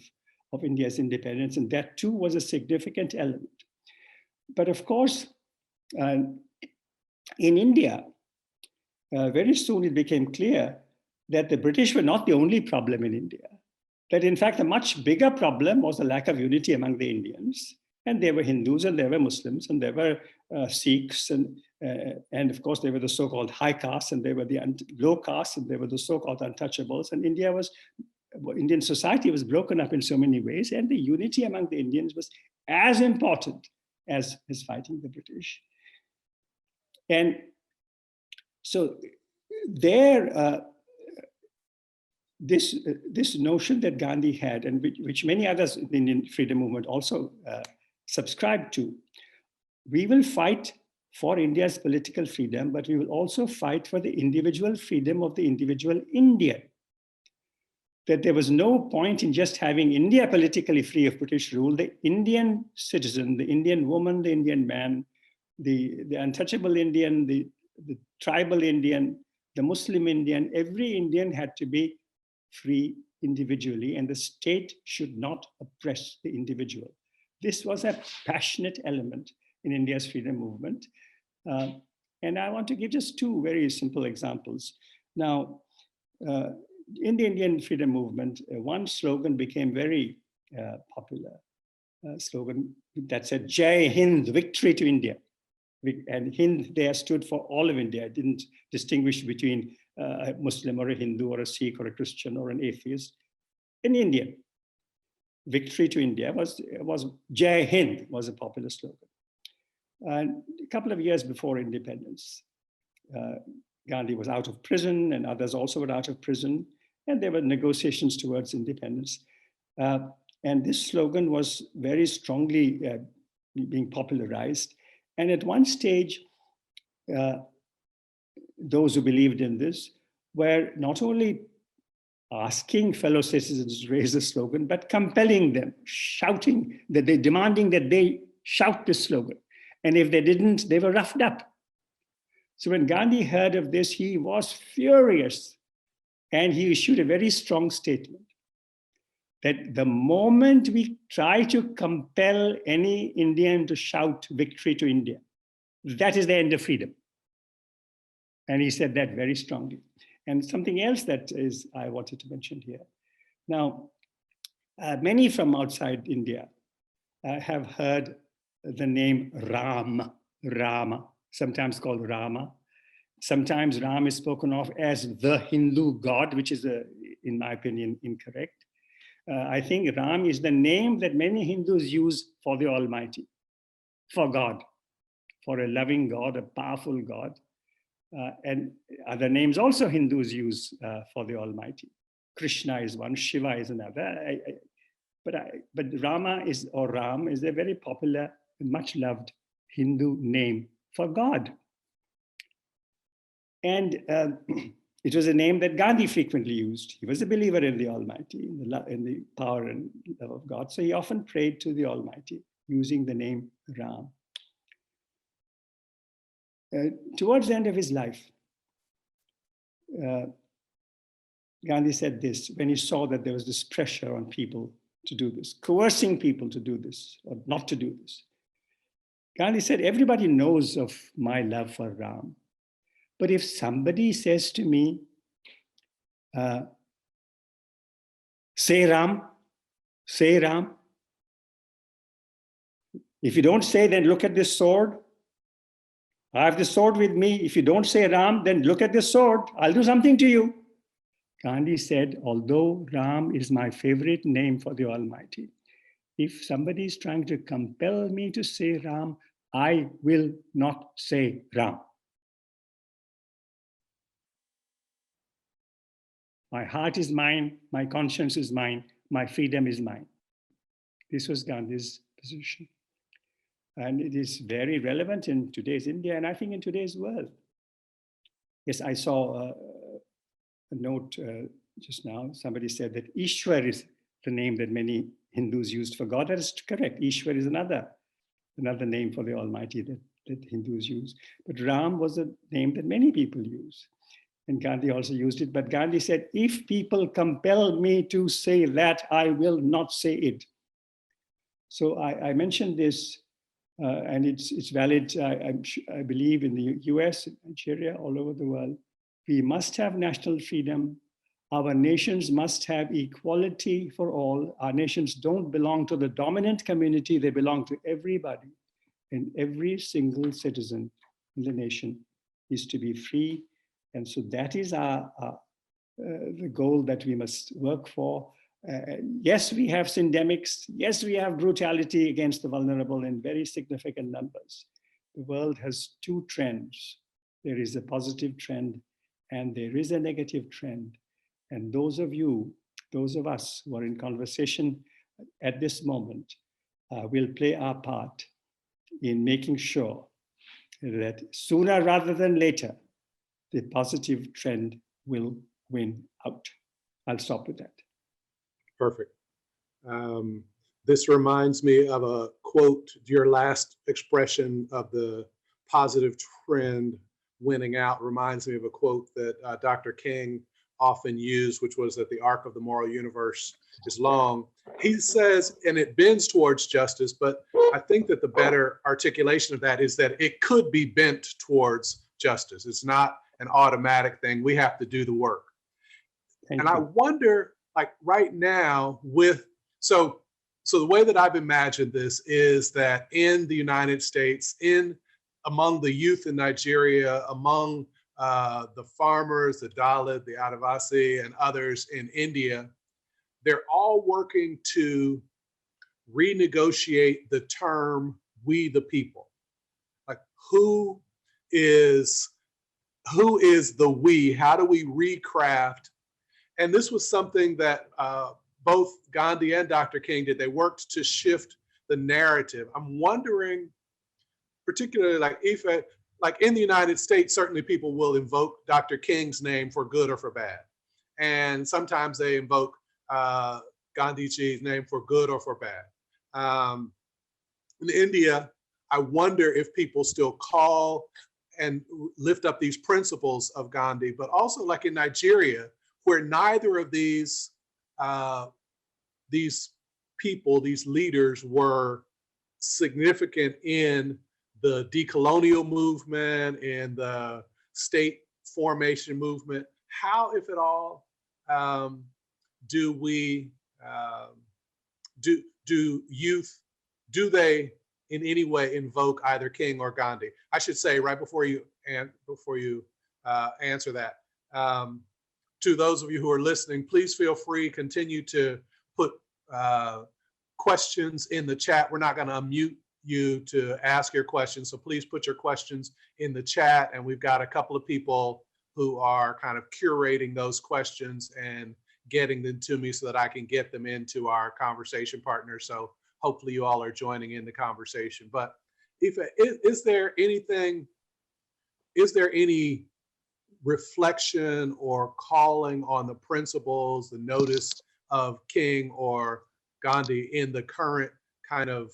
India's independence, and that too was a significant element. But of course, in India, very soon it became clear that the British were not the only problem in India, that in fact a much bigger problem was the lack of unity among the Indians. And there were Hindus and there were Muslims and there were Sikhs and of course there were the so-called high castes and there were the low castes and there were the so-called untouchables. And Indian society was broken up in so many ways, and the unity among the Indians was as important as fighting the British. And so this notion that Gandhi had, and which many others in the Indian freedom movement also subscribed to, we will fight for India's political freedom, but we will also fight for the individual freedom of the individual Indian. That there was no point in just having India politically free of British rule. The Indian citizen, the Indian woman, the Indian man, the untouchable Indian, the tribal Indian, the Muslim Indian, every Indian had to be free individually, and the state should not oppress the individual. This was a passionate element in India's freedom movement. And I want to give just two very simple examples. Now, in the Indian freedom movement, one slogan became very popular, slogan that said, Jai Hind, victory to India. And Hind there stood for all of India. It didn't distinguish between a Muslim or a Hindu or a Sikh or a Christian or an atheist. An Indian. Victory to India was Jai Hind was a popular slogan. And a couple of years before independence, Gandhi was out of prison and others also were out of prison, and there were negotiations towards independence. And this slogan was very strongly being popularized. And at one stage, those who believed in this were not only asking fellow citizens to raise the slogan, but compelling them, shouting, demanding that they shout this slogan. And if they didn't, they were roughed up. So when Gandhi heard of this, he was furious. And he issued a very strong statement that the moment we try to compel any Indian to shout victory to India, that is the end of freedom. And he said that very strongly. And something else that I wanted to mention here. Now, many from outside India have heard the name Rama, sometimes called Rama. Sometimes Ram is spoken of as the Hindu god, which is, in my opinion, incorrect. I think Ram is the name that many Hindus use for the Almighty, for God, for a loving God, a powerful God. And other names also Hindus use for the Almighty. Krishna is one, Shiva is another. But Rama or Ram is a very popular, much loved Hindu name for God. And it was a name that Gandhi frequently used. He was a believer in the Almighty, in the power and love of God. So he often prayed to the Almighty using the name Ram. Towards the end of his life, Gandhi said this when he saw that there was this pressure on people to do this, coercing people to do this or not to do this. Gandhi said, everybody knows of my love for Ram. But if somebody says to me, say Ram, say Ram. If you don't say, then look at this sword. I have the sword with me. If you don't say Ram, then look at this sword. I'll do something to you. Gandhi said, although Ram is my favorite name for the Almighty, if somebody is trying to compel me to say Ram, I will not say Ram. My heart is mine, my conscience is mine, my freedom is mine. This was Gandhi's position. And it is very relevant in today's India, and I think in today's world. Yes, I saw a note just now. Somebody said that Ishwar is the name that many Hindus used for God. That is correct. Ishwar is another name for the Almighty that Hindus use. But Ram was a name that many people use. And Gandhi also used it. But Gandhi said, if people compel me to say that, I will not say it. So I mentioned this, and it's valid, I believe, in the US, Nigeria, all over the world. We must have national freedom. Our nations must have equality for all. Our nations don't belong to the dominant community. They belong to everybody. And every single citizen in the nation is to be free. And so that is the goal that we must work for. Yes, we have syndemics. Yes, we have brutality against the vulnerable in very significant numbers. The world has two trends. There is a positive trend and there is a negative trend. And those of us who are in conversation at this moment will play our part in making sure that sooner rather than later, the positive trend will win out. I'll stop with that. Perfect. This reminds me of a quote, your last expression of the positive trend winning out reminds me of a quote that Dr. King often used, which was that the arc of the moral universe is long. He says, and it bends towards justice, but I think that the better articulation of that is that it could be bent towards justice. It's not an automatic thing. We have to do the work. And I wonder, like right now so the way that I've imagined this is that in the United States, among the youth in Nigeria, among the farmers, the Dalit, the Adivasi, and others in India, they're all working to renegotiate the term "we the people." Like who is the we? How do we recraft? And this was something that both Gandhi and Dr. King did. They worked to shift the narrative. I'm wondering, particularly like Ify, like in the United States, certainly people will invoke Dr. King's name for good or for bad. And sometimes they invoke Gandhiji's name for good or for bad. In India, I wonder if people still call and lift up these principles of Gandhi, but also like in Nigeria, where neither of these people, these leaders were significant in the decolonial movement and the state formation movement. How, if at all, do they in any way invoke either King or Gandhi? I should say right before you answer that, to those of you who are listening, please feel free, continue to put questions in the chat. We're not going to unmute you to ask your questions, so please put your questions in the chat, and we've got a couple of people who are kind of curating those questions and getting them to me so that I can get them into our conversation partners. So hopefully you all are joining in the conversation. But is there any reflection or calling on the principles, the notice of King or Gandhi in the current kind of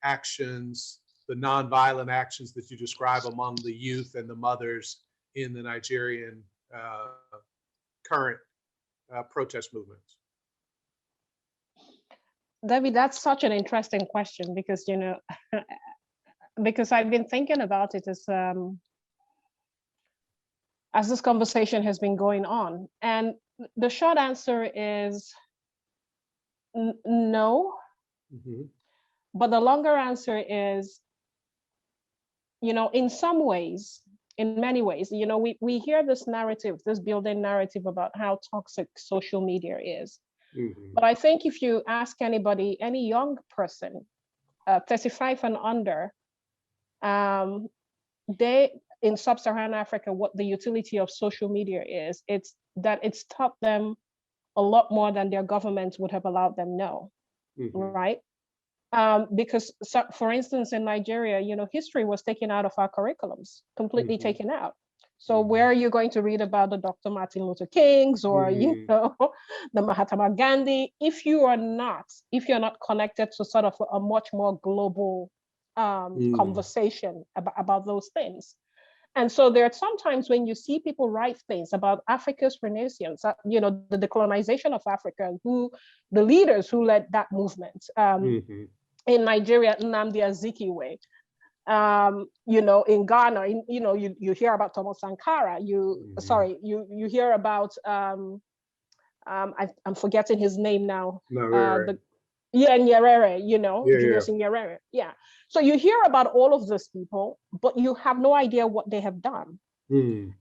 actions, the nonviolent actions that you describe among the youth and the mothers in the Nigerian current protest movements? David, that's such an interesting question because, you know, because I've been thinking about it as this conversation has been going on. And the short answer is no. Mm-hmm. But the longer answer is, in some ways, in many ways, we hear this narrative, this building narrative about how toxic social media is. Mm-hmm. But I think if you ask anybody, any young person, 35 and under, they, in sub-Saharan Africa, what the utility of social media is, it's that it's taught them a lot more than their governments would have allowed them know, Mm-hmm. right? Because, for instance, in Nigeria, history was taken out of our curriculums, completely Mm-hmm. taken out. So where are you going to read about the Dr. Martin Luther Kings or, the Mahatma Gandhi, if you're not connected to sort of a much more global conversation about those things. And so there are sometimes when you see people write things about Africa's renaissance, the decolonization of Africa, the leaders who led that movement, in Nigeria, Nnamdi Azikiwe, in Ghana, you hear about Thomas Sankara, you hear about, I'm forgetting his name now. Nyerere. Nyerere, Julius Nyerere. Yeah. So you hear about all of these people, but you have no idea what they have done.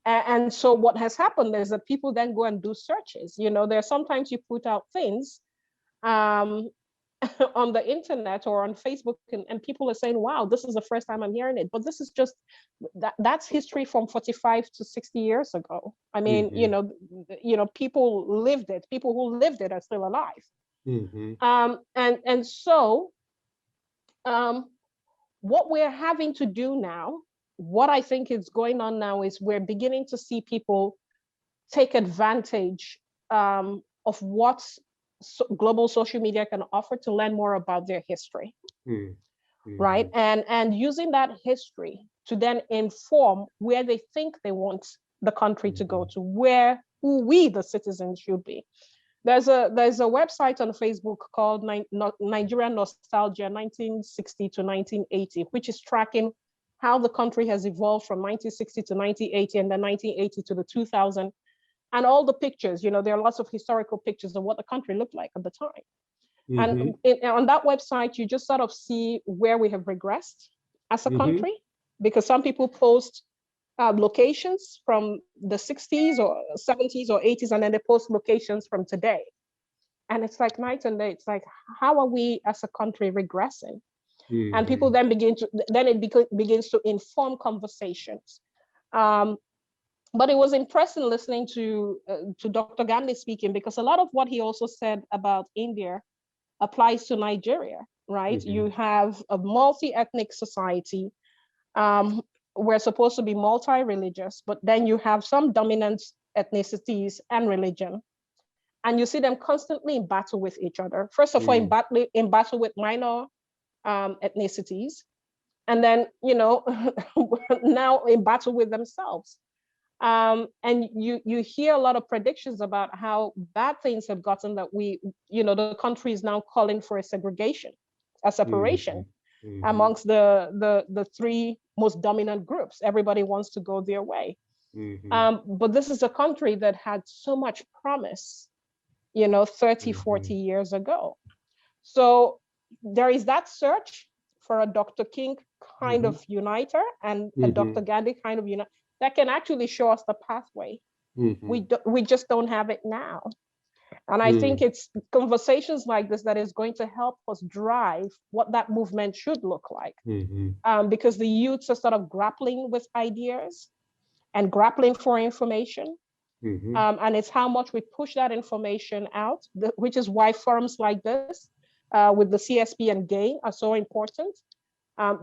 And so what has happened is that people then go and do searches. There's sometimes you put out things on the internet or on Facebook, and people are saying, wow, this is the first time I'm hearing it. But this is just, that's history from 45 to 60 years ago. I mean, people lived it. People who lived it are still alive. And so what we're having to do now, what I think is going on now, is we're beginning to see people take advantage of what global social media can offer to learn more about their history, right? And using that history to then inform where they think they want the country to go to, who we, the citizens, should be. There's a website on Facebook called Nigerian Nostalgia 1960 to 1980, which is tracking how the country has evolved from 1960 to 1980 and then 1980 to the 2000. And all the pictures, there are lots of historical pictures of what the country looked like at the time. And on that website, you just sort of see where we have regressed as a country, because some people post locations from the 60s or 70s or 80s, and then they post locations from today. And it's like night and day. It's like, how are we as a country regressing? And people then begins to inform conversations. But it was impressive listening to Dr. Gandhi speaking, because a lot of what he also said about India applies to Nigeria, right? You have a multi-ethnic society. We're supposed to be multi-religious, but then you have some dominant ethnicities and religion. And you see them constantly in battle with each other. First of all, in battle with minor ethnicities. And then, now in battle with themselves. And you hear a lot of predictions about how bad things have gotten, that the country is now calling for a separation amongst the three most dominant groups. Everybody wants to go their way. But this is a country that had so much promise, 30, 40 years ago. So there is that search for a Dr. King kind of uniter and a Dr. Gandhi kind of uniter that can actually show us the pathway. We just don't have it now. And I think it's conversations like this that is going to help us drive what that movement should look like. Because the youths are sort of grappling with ideas and grappling for information. And it's how much we push that information out, which is why forums like this with the CSP and GAY are so important.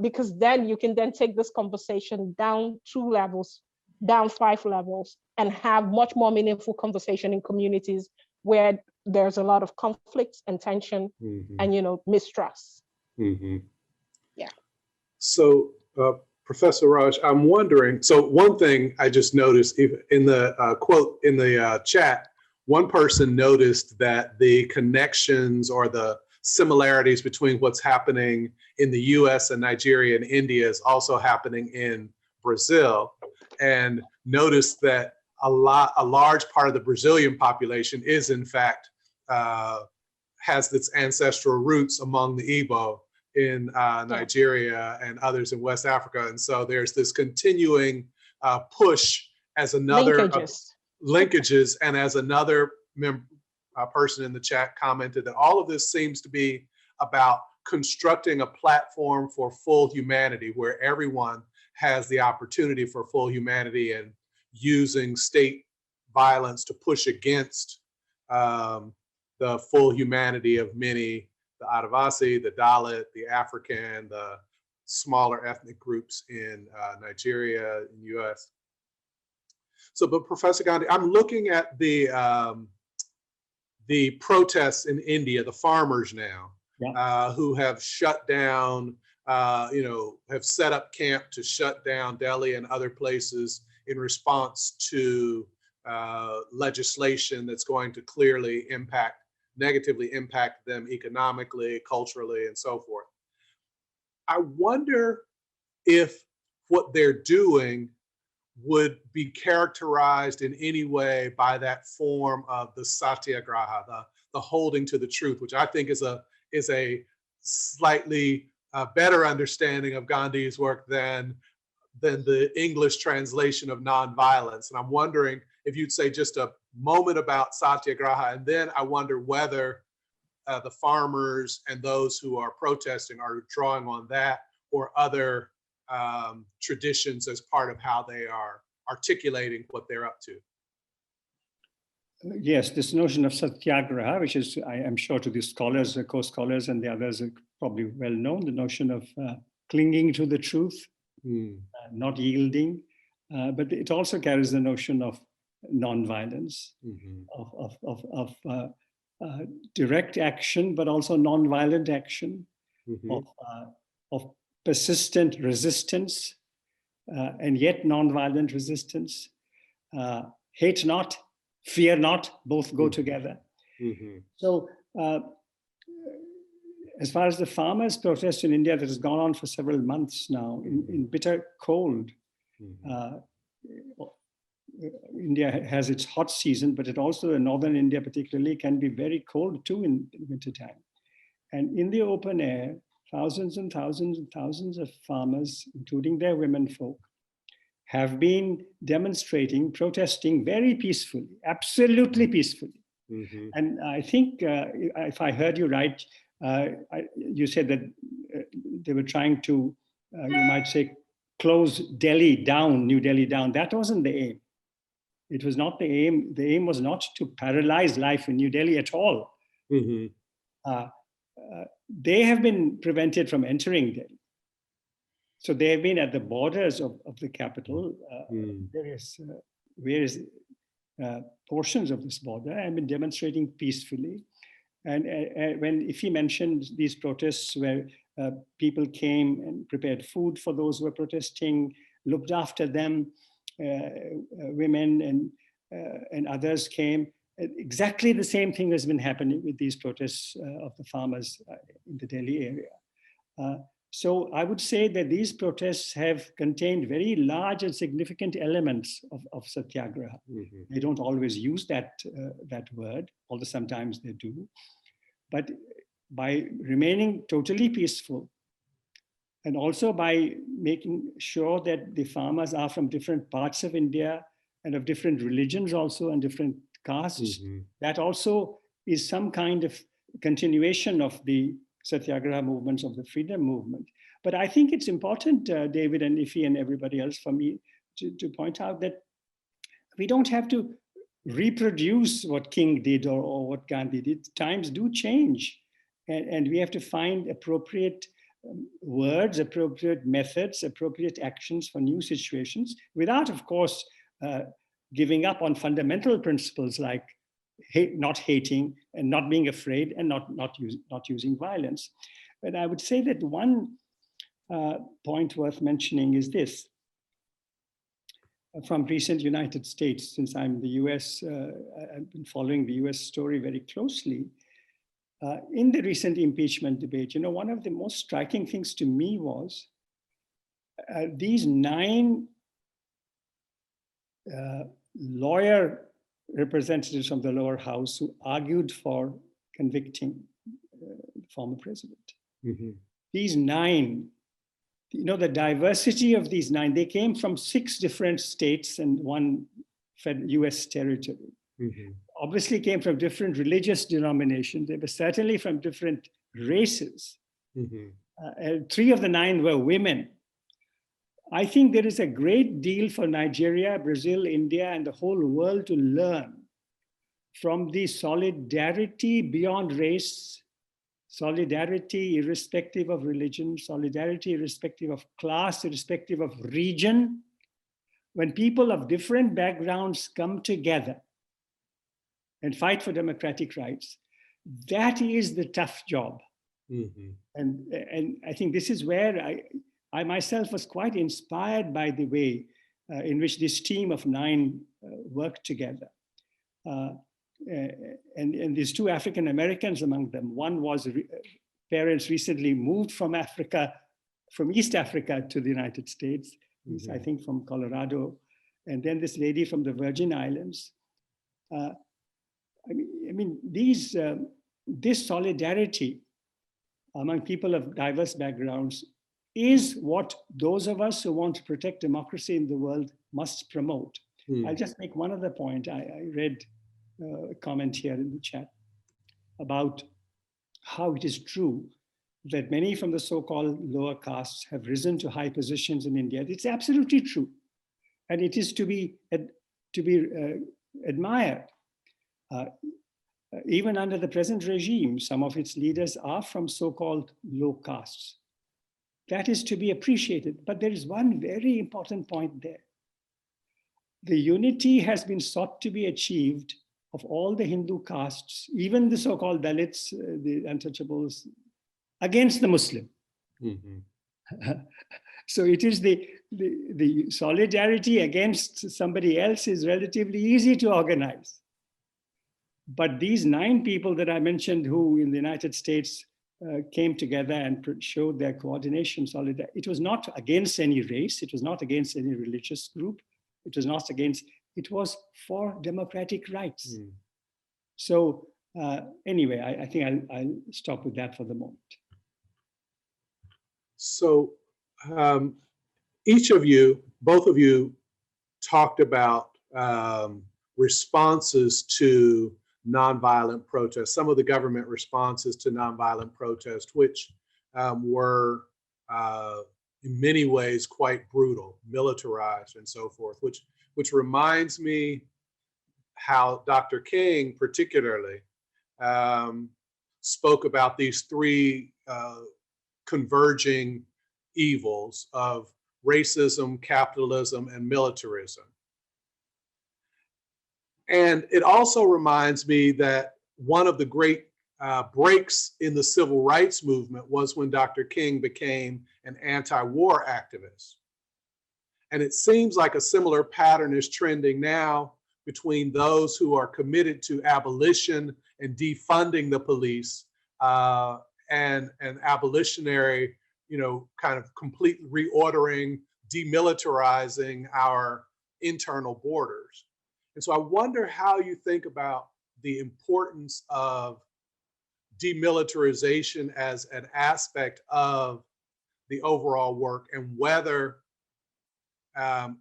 Because then you can then take this conversation down 2 levels, down 5 levels, and have much more meaningful conversation in communities where there's a lot of conflict and tension and mistrust. Yeah. So Professor Raj, I'm wondering, so one thing I just noticed in the quote in the chat, one person noticed that the connections or the similarities between what's happening in the US and Nigeria and India is also happening in Brazil. And notice that a large part of the Brazilian population is in fact, has its ancestral roots among the Igbo in Nigeria and others in West Africa. And so there's this continuing push as another linkages, and as another person in the chat commented, that all of this seems to be about constructing a platform for full humanity, where everyone has the opportunity for full humanity, and using state violence to push against the full humanity of many, the Adivasi, the Dalit, the African, the smaller ethnic groups in Nigeria, in the US. So, but Professor Gandhi, I'm looking at the protests in India, the farmers now, who have shut down, have set up camp to shut down Delhi and other places in response to legislation that's going to clearly negatively impact them economically, culturally, and so forth. I wonder if what they're doing would be characterized in any way by that form of the satyagraha, the holding to the truth, which I think is a slightly better understanding of Gandhi's work than the English translation of nonviolence. And I'm wondering if you'd say just a moment about satyagraha, and then I wonder whether the farmers and those who are protesting are drawing on that or other traditions as part of how they are articulating what they're up to. Yes, this notion of satyagraha, which is, I am sure to the scholars, the Caux scholars and the others are probably well known, the notion of clinging to the truth, not yielding, but it also carries the notion of non-violence, of direct action, but also non-violent action, of persistent resistance, and yet non-violent resistance. Hate not, fear not, both go together. So as far as the farmers' protest in India that has gone on for several months now, in bitter cold, India has its hot season, but it also, in northern India particularly, can be very cold too in wintertime. And in the open air, thousands and thousands and thousands of farmers, including their women folk, have been demonstrating, protesting very peacefully, absolutely peacefully. And I think, if I heard you right, you said that they were trying to, you might say, close Delhi down, New Delhi down. That wasn't the aim. It was not the aim. The aim was not to paralyze life in New Delhi at all. They have been prevented from entering Delhi. So they have been at the borders of the capital, various portions of this border, and been demonstrating peacefully. And when Ify mentioned these protests where people came and prepared food for those who were protesting, looked after them, women and others came, exactly the same thing has been happening with these protests of the farmers in the Delhi area. So I would say that these protests have contained very large and significant elements of satyagraha. They don't always use that word, although sometimes they do. But by remaining totally peaceful, and also by making sure that the farmers are from different parts of India and of different religions also and different castes, that also is some kind of continuation of the satyagraha movements of the freedom movement. But I think it's important, David and Ify and everybody else, for me to point out that we don't have to reproduce what King did or what Gandhi did. Times do change, and we have to find appropriate words, appropriate methods, appropriate actions for new situations, without, of course, giving up on fundamental principles like not hating and not being afraid and not using violence. But I would say that one point worth mentioning is this. From recent United States, since I'm in the US, I've been following the US story very closely. in the recent impeachment debate, one of the most striking things to me was these 9 lawyer representatives from the lower house who argued for convicting the former president. Mm-hmm. These 9, the diversity of these 9, they came from 6 different states and 1 US territory. Mm-hmm. Obviously came from different religious denominations. They were certainly from different races. Mm-hmm. And 3 of the 9 were women. I think there is a great deal for Nigeria, Brazil, India, and the whole world to learn from the solidarity beyond race, solidarity irrespective of religion, solidarity irrespective of class, irrespective of region. When people of different backgrounds come together and fight for democratic rights, that is the tough job. Mm-hmm. And I think this is where I myself was quite inspired by the way in which this team of 9 worked together. And these 2 African Americans among them. One was parents recently moved from Africa, from East Africa to the United States. He's, I think, from Colorado. And then this lady from the Virgin Islands. I mean, this solidarity among people of diverse backgrounds is what those of us who want to protect democracy in the world must promote. I'll just make one other point. I read a comment here in the chat about how it is true that many from the so-called lower castes have risen to high positions in India. It's absolutely true. And it is to be admired. Even under the present regime, some of its leaders are from so-called low castes. That is to be appreciated. But there is one very important point there. The unity has been sought to be achieved of all the Hindu castes, even the so-called Dalits, the untouchables, against the Muslim. Mm-hmm. So it is the solidarity against somebody else is relatively easy to organize. But these 9 people that I mentioned who in the United States came together and showed their coordination, solidarity, it was not against any race, it was not against any religious group, it was not against, it was for democratic rights. Mm. So anyway, I think I'll stop with that for the moment. So each of you, both of you, talked about responses to nonviolent protests, some of the government responses to nonviolent protest, which were in many ways quite brutal, militarized and so forth, which reminds me how Dr. King particularly spoke about these 3 converging evils of racism, capitalism, and militarism. And it also reminds me that one of the great breaks in the civil rights movement was when Dr. King became an anti-war activist. And it seems like a similar pattern is trending now between those who are committed to abolition and defunding the police and abolitionary, kind of complete reordering, demilitarizing our internal borders. And so I wonder how you think about the importance of demilitarization as an aspect of the overall work and whether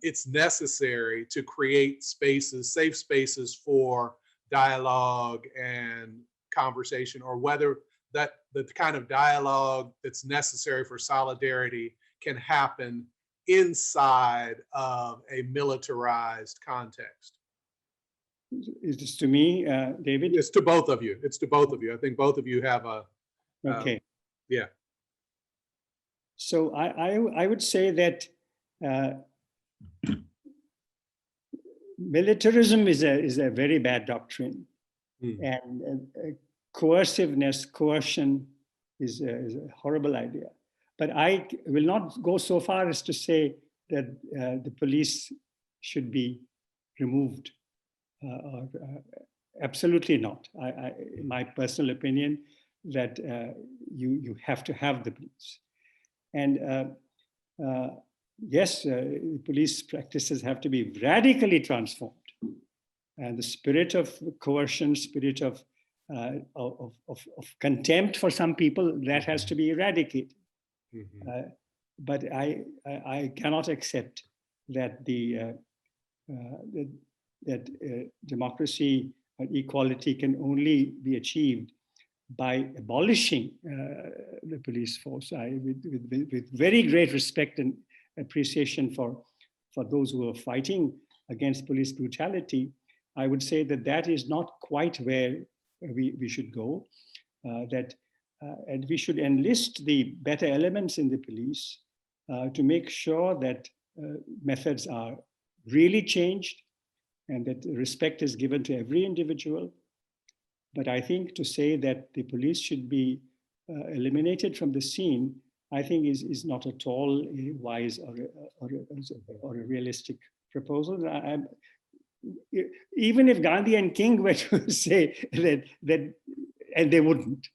it's necessary to create spaces, safe spaces for dialogue and conversation, or whether that the kind of dialogue that's necessary for solidarity can happen inside of a militarized context. Is this to me, David? It's to both of you. It's to both of you. I think both of you have a. Okay. Yeah. So I would say that militarism is a very bad doctrine, and coerciveness, coercion is a horrible idea. But I will not go so far as to say that the police should be removed. Absolutely not. In my personal opinion, that you have to have the police. And yes, police practices have to be radically transformed. And the spirit of coercion, spirit of contempt for some people, that has to be eradicated. Mm-hmm. But I cannot accept that that democracy and equality can only be achieved by abolishing the police force. With very great respect and appreciation for those who are fighting against police brutality, I would say that that is not quite where we should go. And we should enlist the better elements in the police to make sure that methods are really changed and that respect is given to every individual. But I think to say that the police should be eliminated from the scene, I think is not at all a wise or a realistic proposal. Even if Gandhi and King were to say that, and they wouldn't.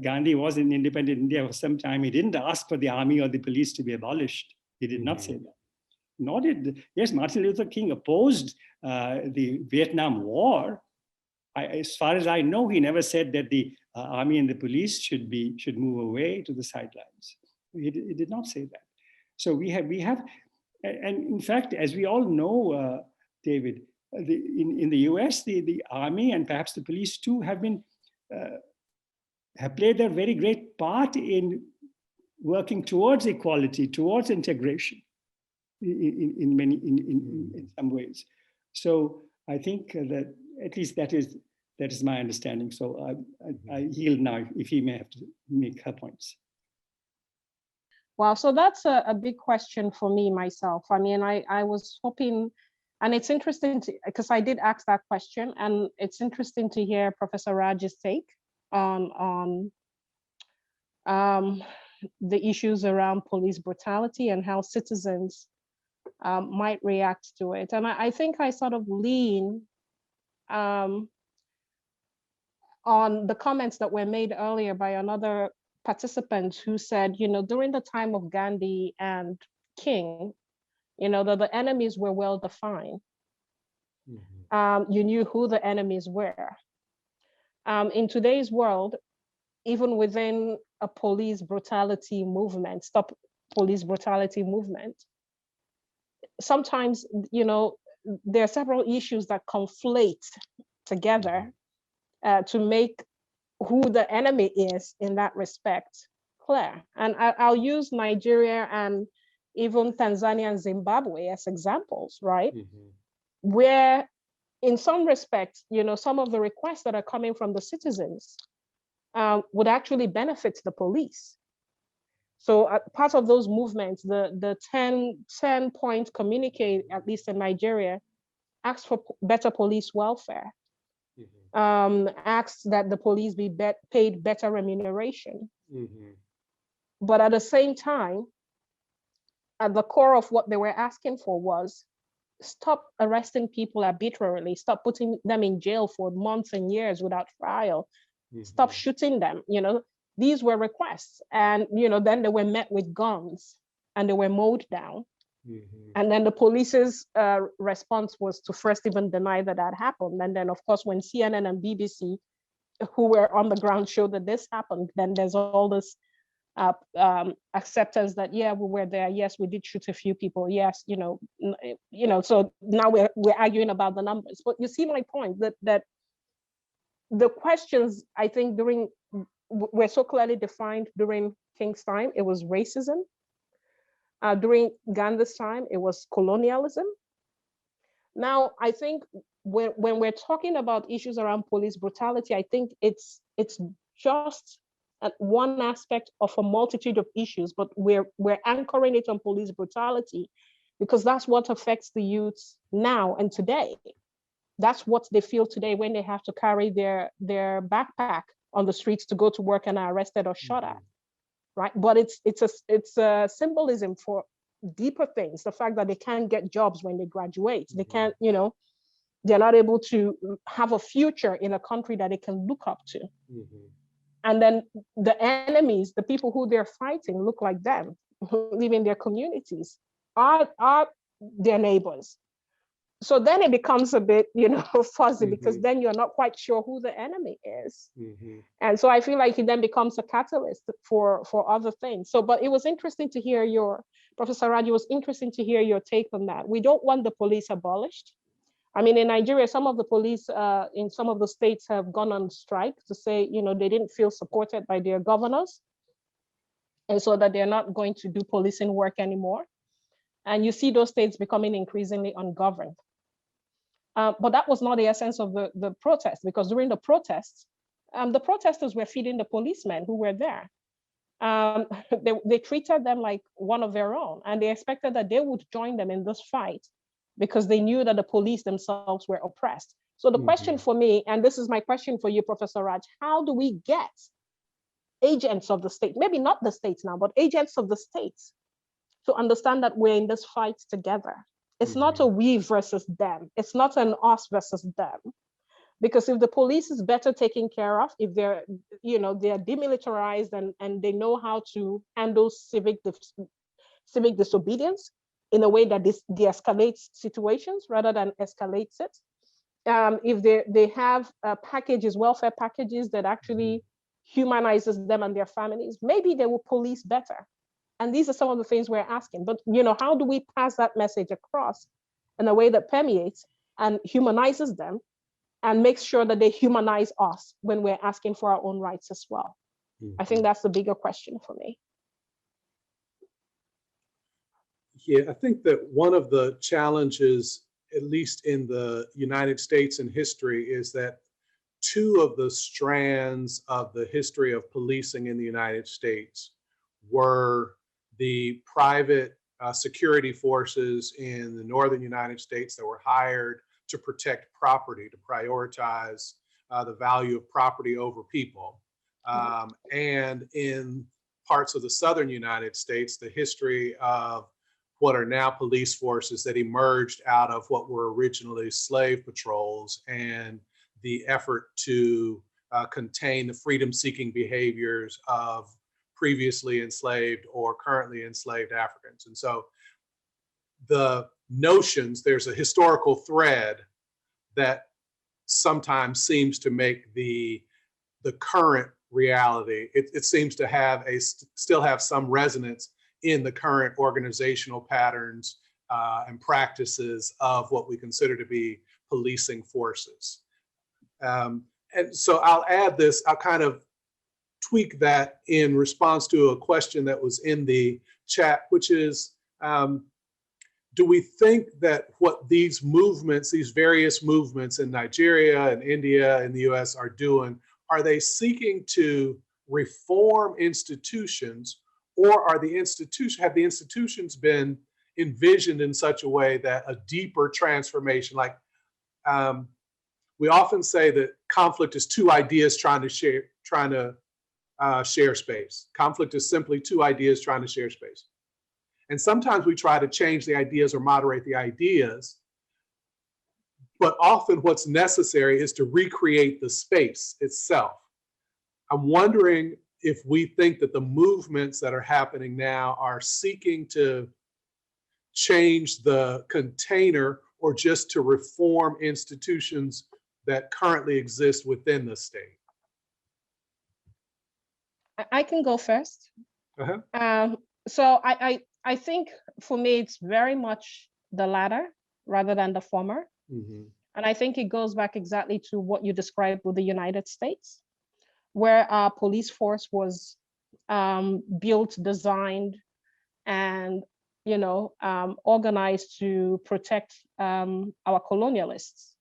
Gandhi was in independent India for some time. He didn't ask for the army or the police to be abolished. He did not say that. Nor did, yes, Martin Luther King opposed the Vietnam War. As far as I know, he never said that the army and the police should move away to the sidelines. He did not say that. So we have, and in fact, as we all know, David, in the US, the army and perhaps the police too have played a very great part in working towards equality, towards integration, in some ways. So I think that at least that is my understanding. So I yield now if he may have to make her points. Wow, so that's a big question for me myself. I mean, I was hoping, and it's interesting because I did ask that question, and it's interesting to hear Professor Raj's take on the issues around police brutality and how citizens might react to it. And I think I sort of lean on the comments that were made earlier by another participant who said, during the time of Gandhi and King, that the enemies were well defined. Mm-hmm. You knew who the enemies were. In today's world, even within a police brutality movement, stop police brutality movement, sometimes, there are several issues that conflate together to make who the enemy is in that respect clear. And I'll use Nigeria and even Tanzania and Zimbabwe as examples, right? Mm-hmm. Where in some respects, some of the requests that are coming from the citizens would actually benefit the police. So part of those movements, the 10-point communique, at least in Nigeria, asks for better police welfare. Mm-hmm. Asks that the police be paid better remuneration. Mm-hmm. But at the same time, at the core of what they were asking for was stop arresting people arbitrarily, stop putting them in jail for months and years without trial, mm-hmm. stop shooting them. These were requests, and then they were met with guns and they were mowed down. Mm-hmm. And then the police's response was to first even deny that happened. And then, of course, when CNN and BBC, who were on the ground, showed that this happened, then there's all this acceptance that, yeah, we were there. Yes, we did shoot a few people. Yes, so now we're arguing about the numbers. But you see my point, that the questions, I think, were so clearly defined during King's time. It was racism. During Gandhi's time, it was colonialism. Now, I think when we're talking about issues around police brutality, I think it's just one aspect of a multitude of issues, but we're anchoring it on police brutality because that's what affects the youths now and today. That's what they feel today when they have to carry their backpack on the streets to go to work and are arrested or shot at. Right, but it's a symbolism for deeper things. The fact that they can't get jobs when they graduate, they can't, They're not able to have a future in a country that they can look up to. Mm-hmm. And then the enemies, the people who they're fighting, look like them, who live in their communities, are their neighbors. So then it becomes a bit, fuzzy, because then you're not quite sure who the enemy is. And so I feel like it then becomes a catalyst for other things. So, but it was interesting to hear Professor Raj, it was interesting to hear your take on that. We don't want the police abolished. I mean, in Nigeria, some of the police in some of the states have gone on strike to say, they didn't feel supported by their governors, and so that they're not going to do policing work anymore. And you see those states becoming increasingly ungoverned. But that was not the essence of the protest, because during the protests, the protesters were feeding the policemen who were there. They treated them like one of their own, and they expected that they would join them in this fight because they knew that the police themselves were oppressed. So the question for me, and this is my question for you, Professor Raj, how do we get agents of the state, maybe not the states now, but agents of the states, to understand that we're in this fight together? It's not a we versus them. It's not an us versus them. Because if the police is better taken care of, if they're demilitarized and they know how to handle civic disobedience in a way that de-escalates situations rather than escalates it, if they have welfare packages that actually humanizes them and their families, maybe they will police better. And these are some of the things we're asking. But how do we pass that message across in a way that permeates and humanizes them and makes sure that they humanize us when we're asking for our own rights as well? I think that's the bigger question for me. Yeah, I think that one of the challenges, at least in the United States in history, is that two of the strands of the history of policing in the United States were the private security forces in the northern United States that were hired to protect property, to prioritize the value of property over people. And in parts of the southern United States, the history of what are now police forces that emerged out of what were originally slave patrols and the effort to contain the freedom-seeking behaviors of previously enslaved or currently enslaved Africans. And so the notions, there's a historical thread that sometimes seems to make the current reality, it seems to have still have some resonance in the current organizational patterns and practices of what we consider to be policing forces. And so I'll add this, I'll kind of tweak that in response to a question that was in the chat, which is, do we think that what these movements, these various movements in Nigeria and India and the US are doing, are they seeking to reform institutions, or have the institutions been envisioned in such a way that a deeper transformation, like we often say that conflict is two ideas trying to share space. Conflict is simply two ideas trying to share space. And sometimes we try to change the ideas or moderate the ideas, but often what's necessary is to recreate the space itself. I'm wondering if we think that the movements that are happening now are seeking to change the container or just to reform institutions that currently exist within the state. I can go first. So I think for me, it's very much the latter rather than the former. And I think it goes back exactly to what you described with the United States, where our police force was built, designed, and organized to protect our colonialists.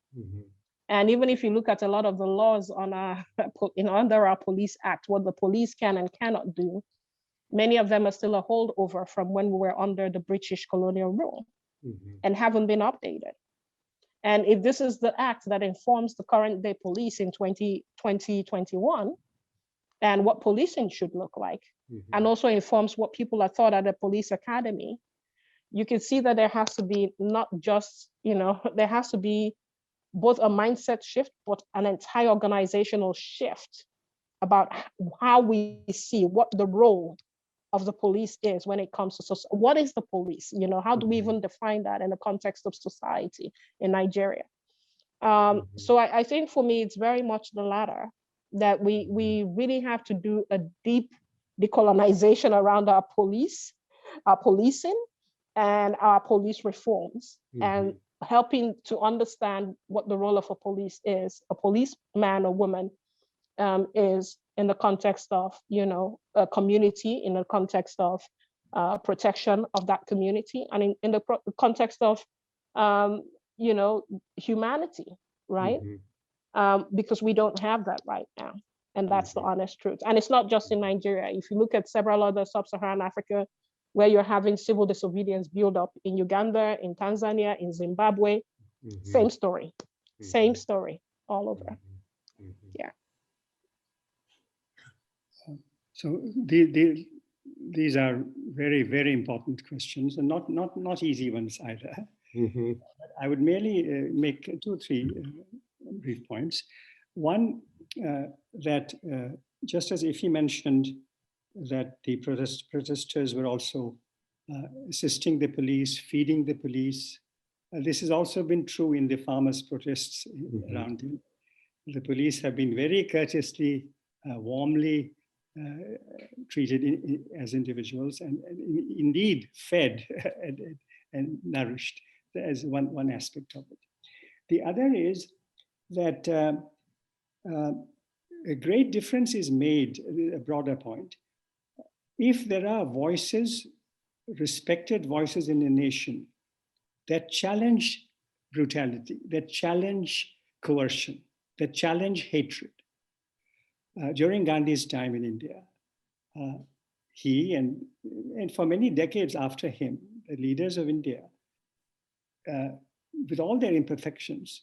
And even if you look at a lot of the laws on under our Police Act, what the police can and cannot do, many of them are still a holdover from when we were under the British colonial rule and haven't been updated. And if this is the act that informs the current day police in 2021 and what policing should look like, and also informs what people are taught at the police academy, you can see that there has to be not just, there has to be both a mindset shift, but an entire organizational shift about how we see what the role of the police is when it comes to what is the police? You know, how do we even define that in the context of society in Nigeria? So I think for me, it's very much the latter, that we really have to do a deep decolonization around our police, our policing, and our police reforms, and helping to understand what the role of a policeman or woman is in the context of, you know, a community, in the context of protection of that community, and in the context of, you know, humanity, right? Because we don't have that right now. And that's the honest truth. And it's not just in Nigeria. If you look at several other sub-Saharan Africa, where you're having civil disobedience build up in Uganda, in Tanzania, in Zimbabwe, same story, same story all over. Yeah. So these are very, very important questions, and not easy ones either. I would merely make 2 or 3 brief points. One, that just as Ify mentioned, that the protesters were also assisting the police, feeding the police. This has also been true in the farmers' protests around him. The police have been very courteously, warmly treated as individuals, and indeed fed and nourished as one aspect of it. The other is that a great difference is made, a broader point, if there are voices, respected voices in a nation that challenge brutality, that challenge coercion, that challenge hatred. During Gandhi's time in India, he and for many decades after him, the leaders of India, with all their imperfections,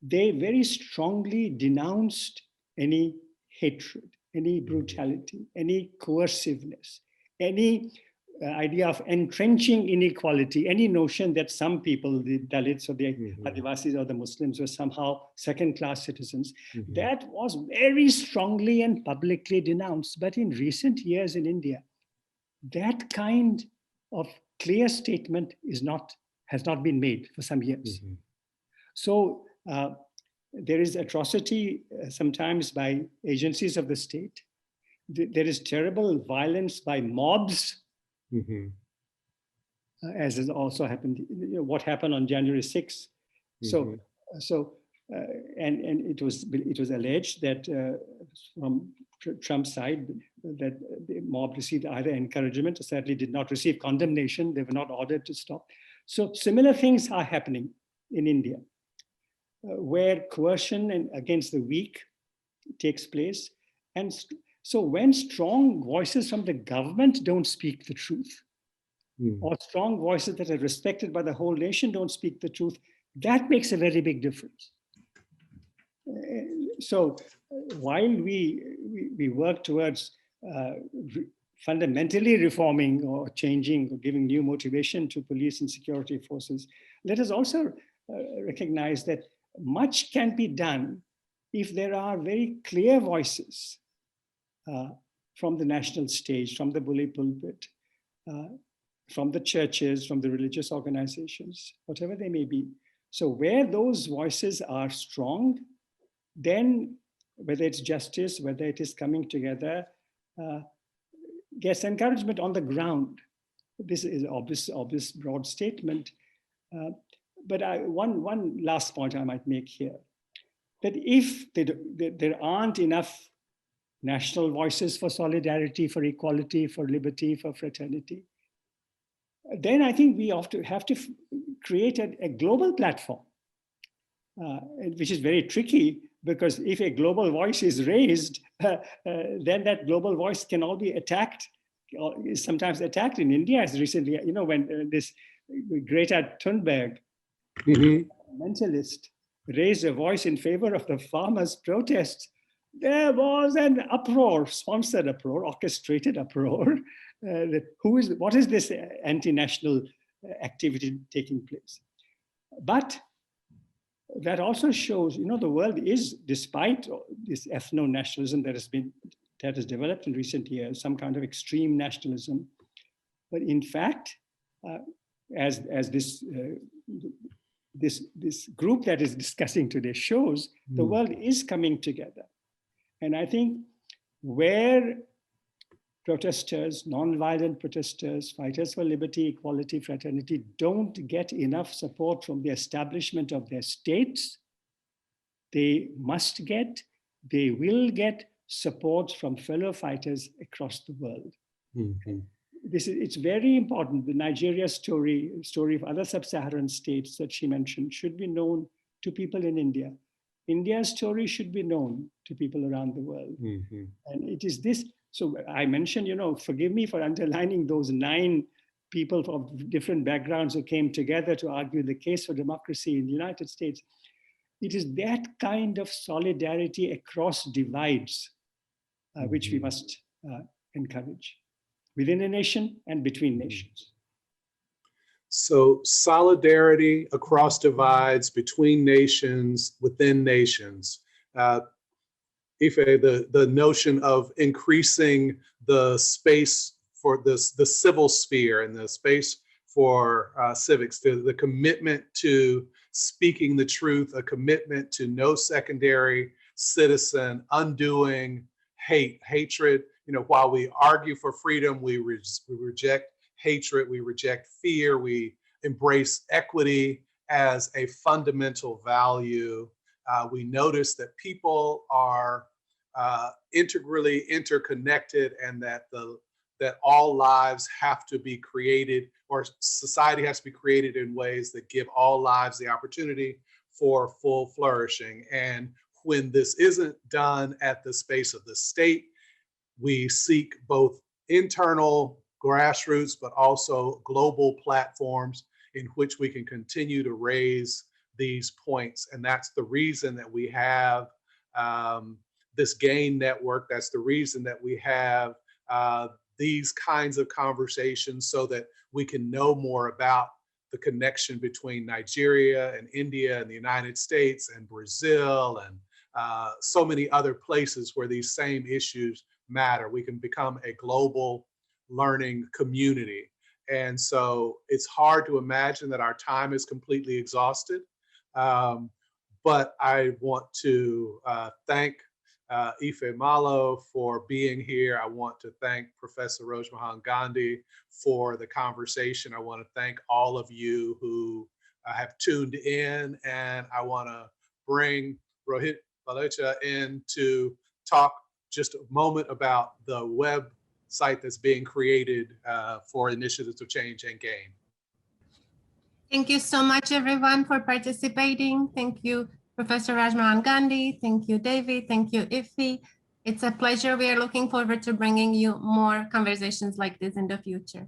they very strongly denounced any hatred, any brutality, any coerciveness, any idea of entrenching inequality, any notion that some people, the Dalits or the Adivasis or the Muslims, were somehow second-class citizens. That was very strongly and publicly denounced. But in recent years in India, that kind of clear statement has not been made for some years. So there is atrocity sometimes by agencies of the state. There is terrible violence by mobs, as has also happened. What happened on January 6th? And it was alleged that from Trump's side that the mob received either encouragement or sadly did not receive condemnation. They were not ordered to stop. So similar things are happening in India, where coercion and against the weak takes place. And so when strong voices from the government don't speak the truth, or strong voices that are respected by the whole nation don't speak the truth, that makes a very big difference. So while we work towards fundamentally reforming or changing or giving new motivation to police and security forces, let us also recognize that much can be done if there are very clear voices from the national stage, from the bully pulpit, from the churches, from the religious organizations, whatever they may be. So where those voices are strong, then whether it's justice, whether it is coming together, gets encouragement on the ground. This is obvious broad statement. But one last point I might make here, that if there aren't enough national voices for solidarity, for equality, for liberty, for fraternity, then I think we have to create a global platform, which is very tricky, because if a global voice is raised, then that global voice can all be attacked, or is sometimes attacked. In India as recently, when this Greta Thunberg, mentalist, raised a voice in favor of the farmers' protests, there was an uproar, sponsored uproar, orchestrated uproar. What is this anti-national activity taking place? But that also shows, the world is, despite this ethno-nationalism that has developed in recent years, some kind of extreme nationalism, but in fact, as this group that is discussing today shows, the world is coming together. And I think where protesters, non-violent protesters, fighters for liberty, equality, fraternity don't get enough support from the establishment of their states, they will get support from fellow fighters across the world. Mm-hmm. It's very important. The Nigeria story of other sub-Saharan states that she mentioned should be known to people in India. India's story should be known to people around the world. Mm-hmm. And it is this, so I mentioned, forgive me for underlining those 9 people of different backgrounds who came together to argue the case for democracy in the United States. It is that kind of solidarity across divides which we must encourage within a nation and between nations. So solidarity across divides, between nations, within nations. Ife, the notion of increasing the space for the civil sphere and the space for civics, the commitment to speaking the truth, a commitment to no secondary citizen, undoing hatred. While we argue for freedom, we reject hatred, we reject fear, we embrace equity as a fundamental value. We notice that people are integrally interconnected, and that all lives have to be created, or society has to be created in ways that give all lives the opportunity for full flourishing. And when this isn't done at the space of the state, we seek both internal grassroots, but also global platforms in which we can continue to raise these points. And that's the reason that we have this GAIN network. That's the reason that we have these kinds of conversations, so that we can know more about the connection between Nigeria and India and the United States and Brazil and so many other places where these same issues matter. We can become a global learning community. And so it's hard to imagine that our time is completely exhausted. But I want to thank Ify Malo for being here. I want to thank Professor Rajmohan Gandhi for the conversation. I want to thank all of you who have tuned in, and I want to bring Rohit Balecha in to talk just a moment about the website that's being created for initiatives of change and gain. Thank you so much, everyone, for participating. Thank you, Professor Rajmohan Gandhi. Thank you, David. Thank you, Ify. It's a pleasure. We are looking forward to bringing you more conversations like this in the future.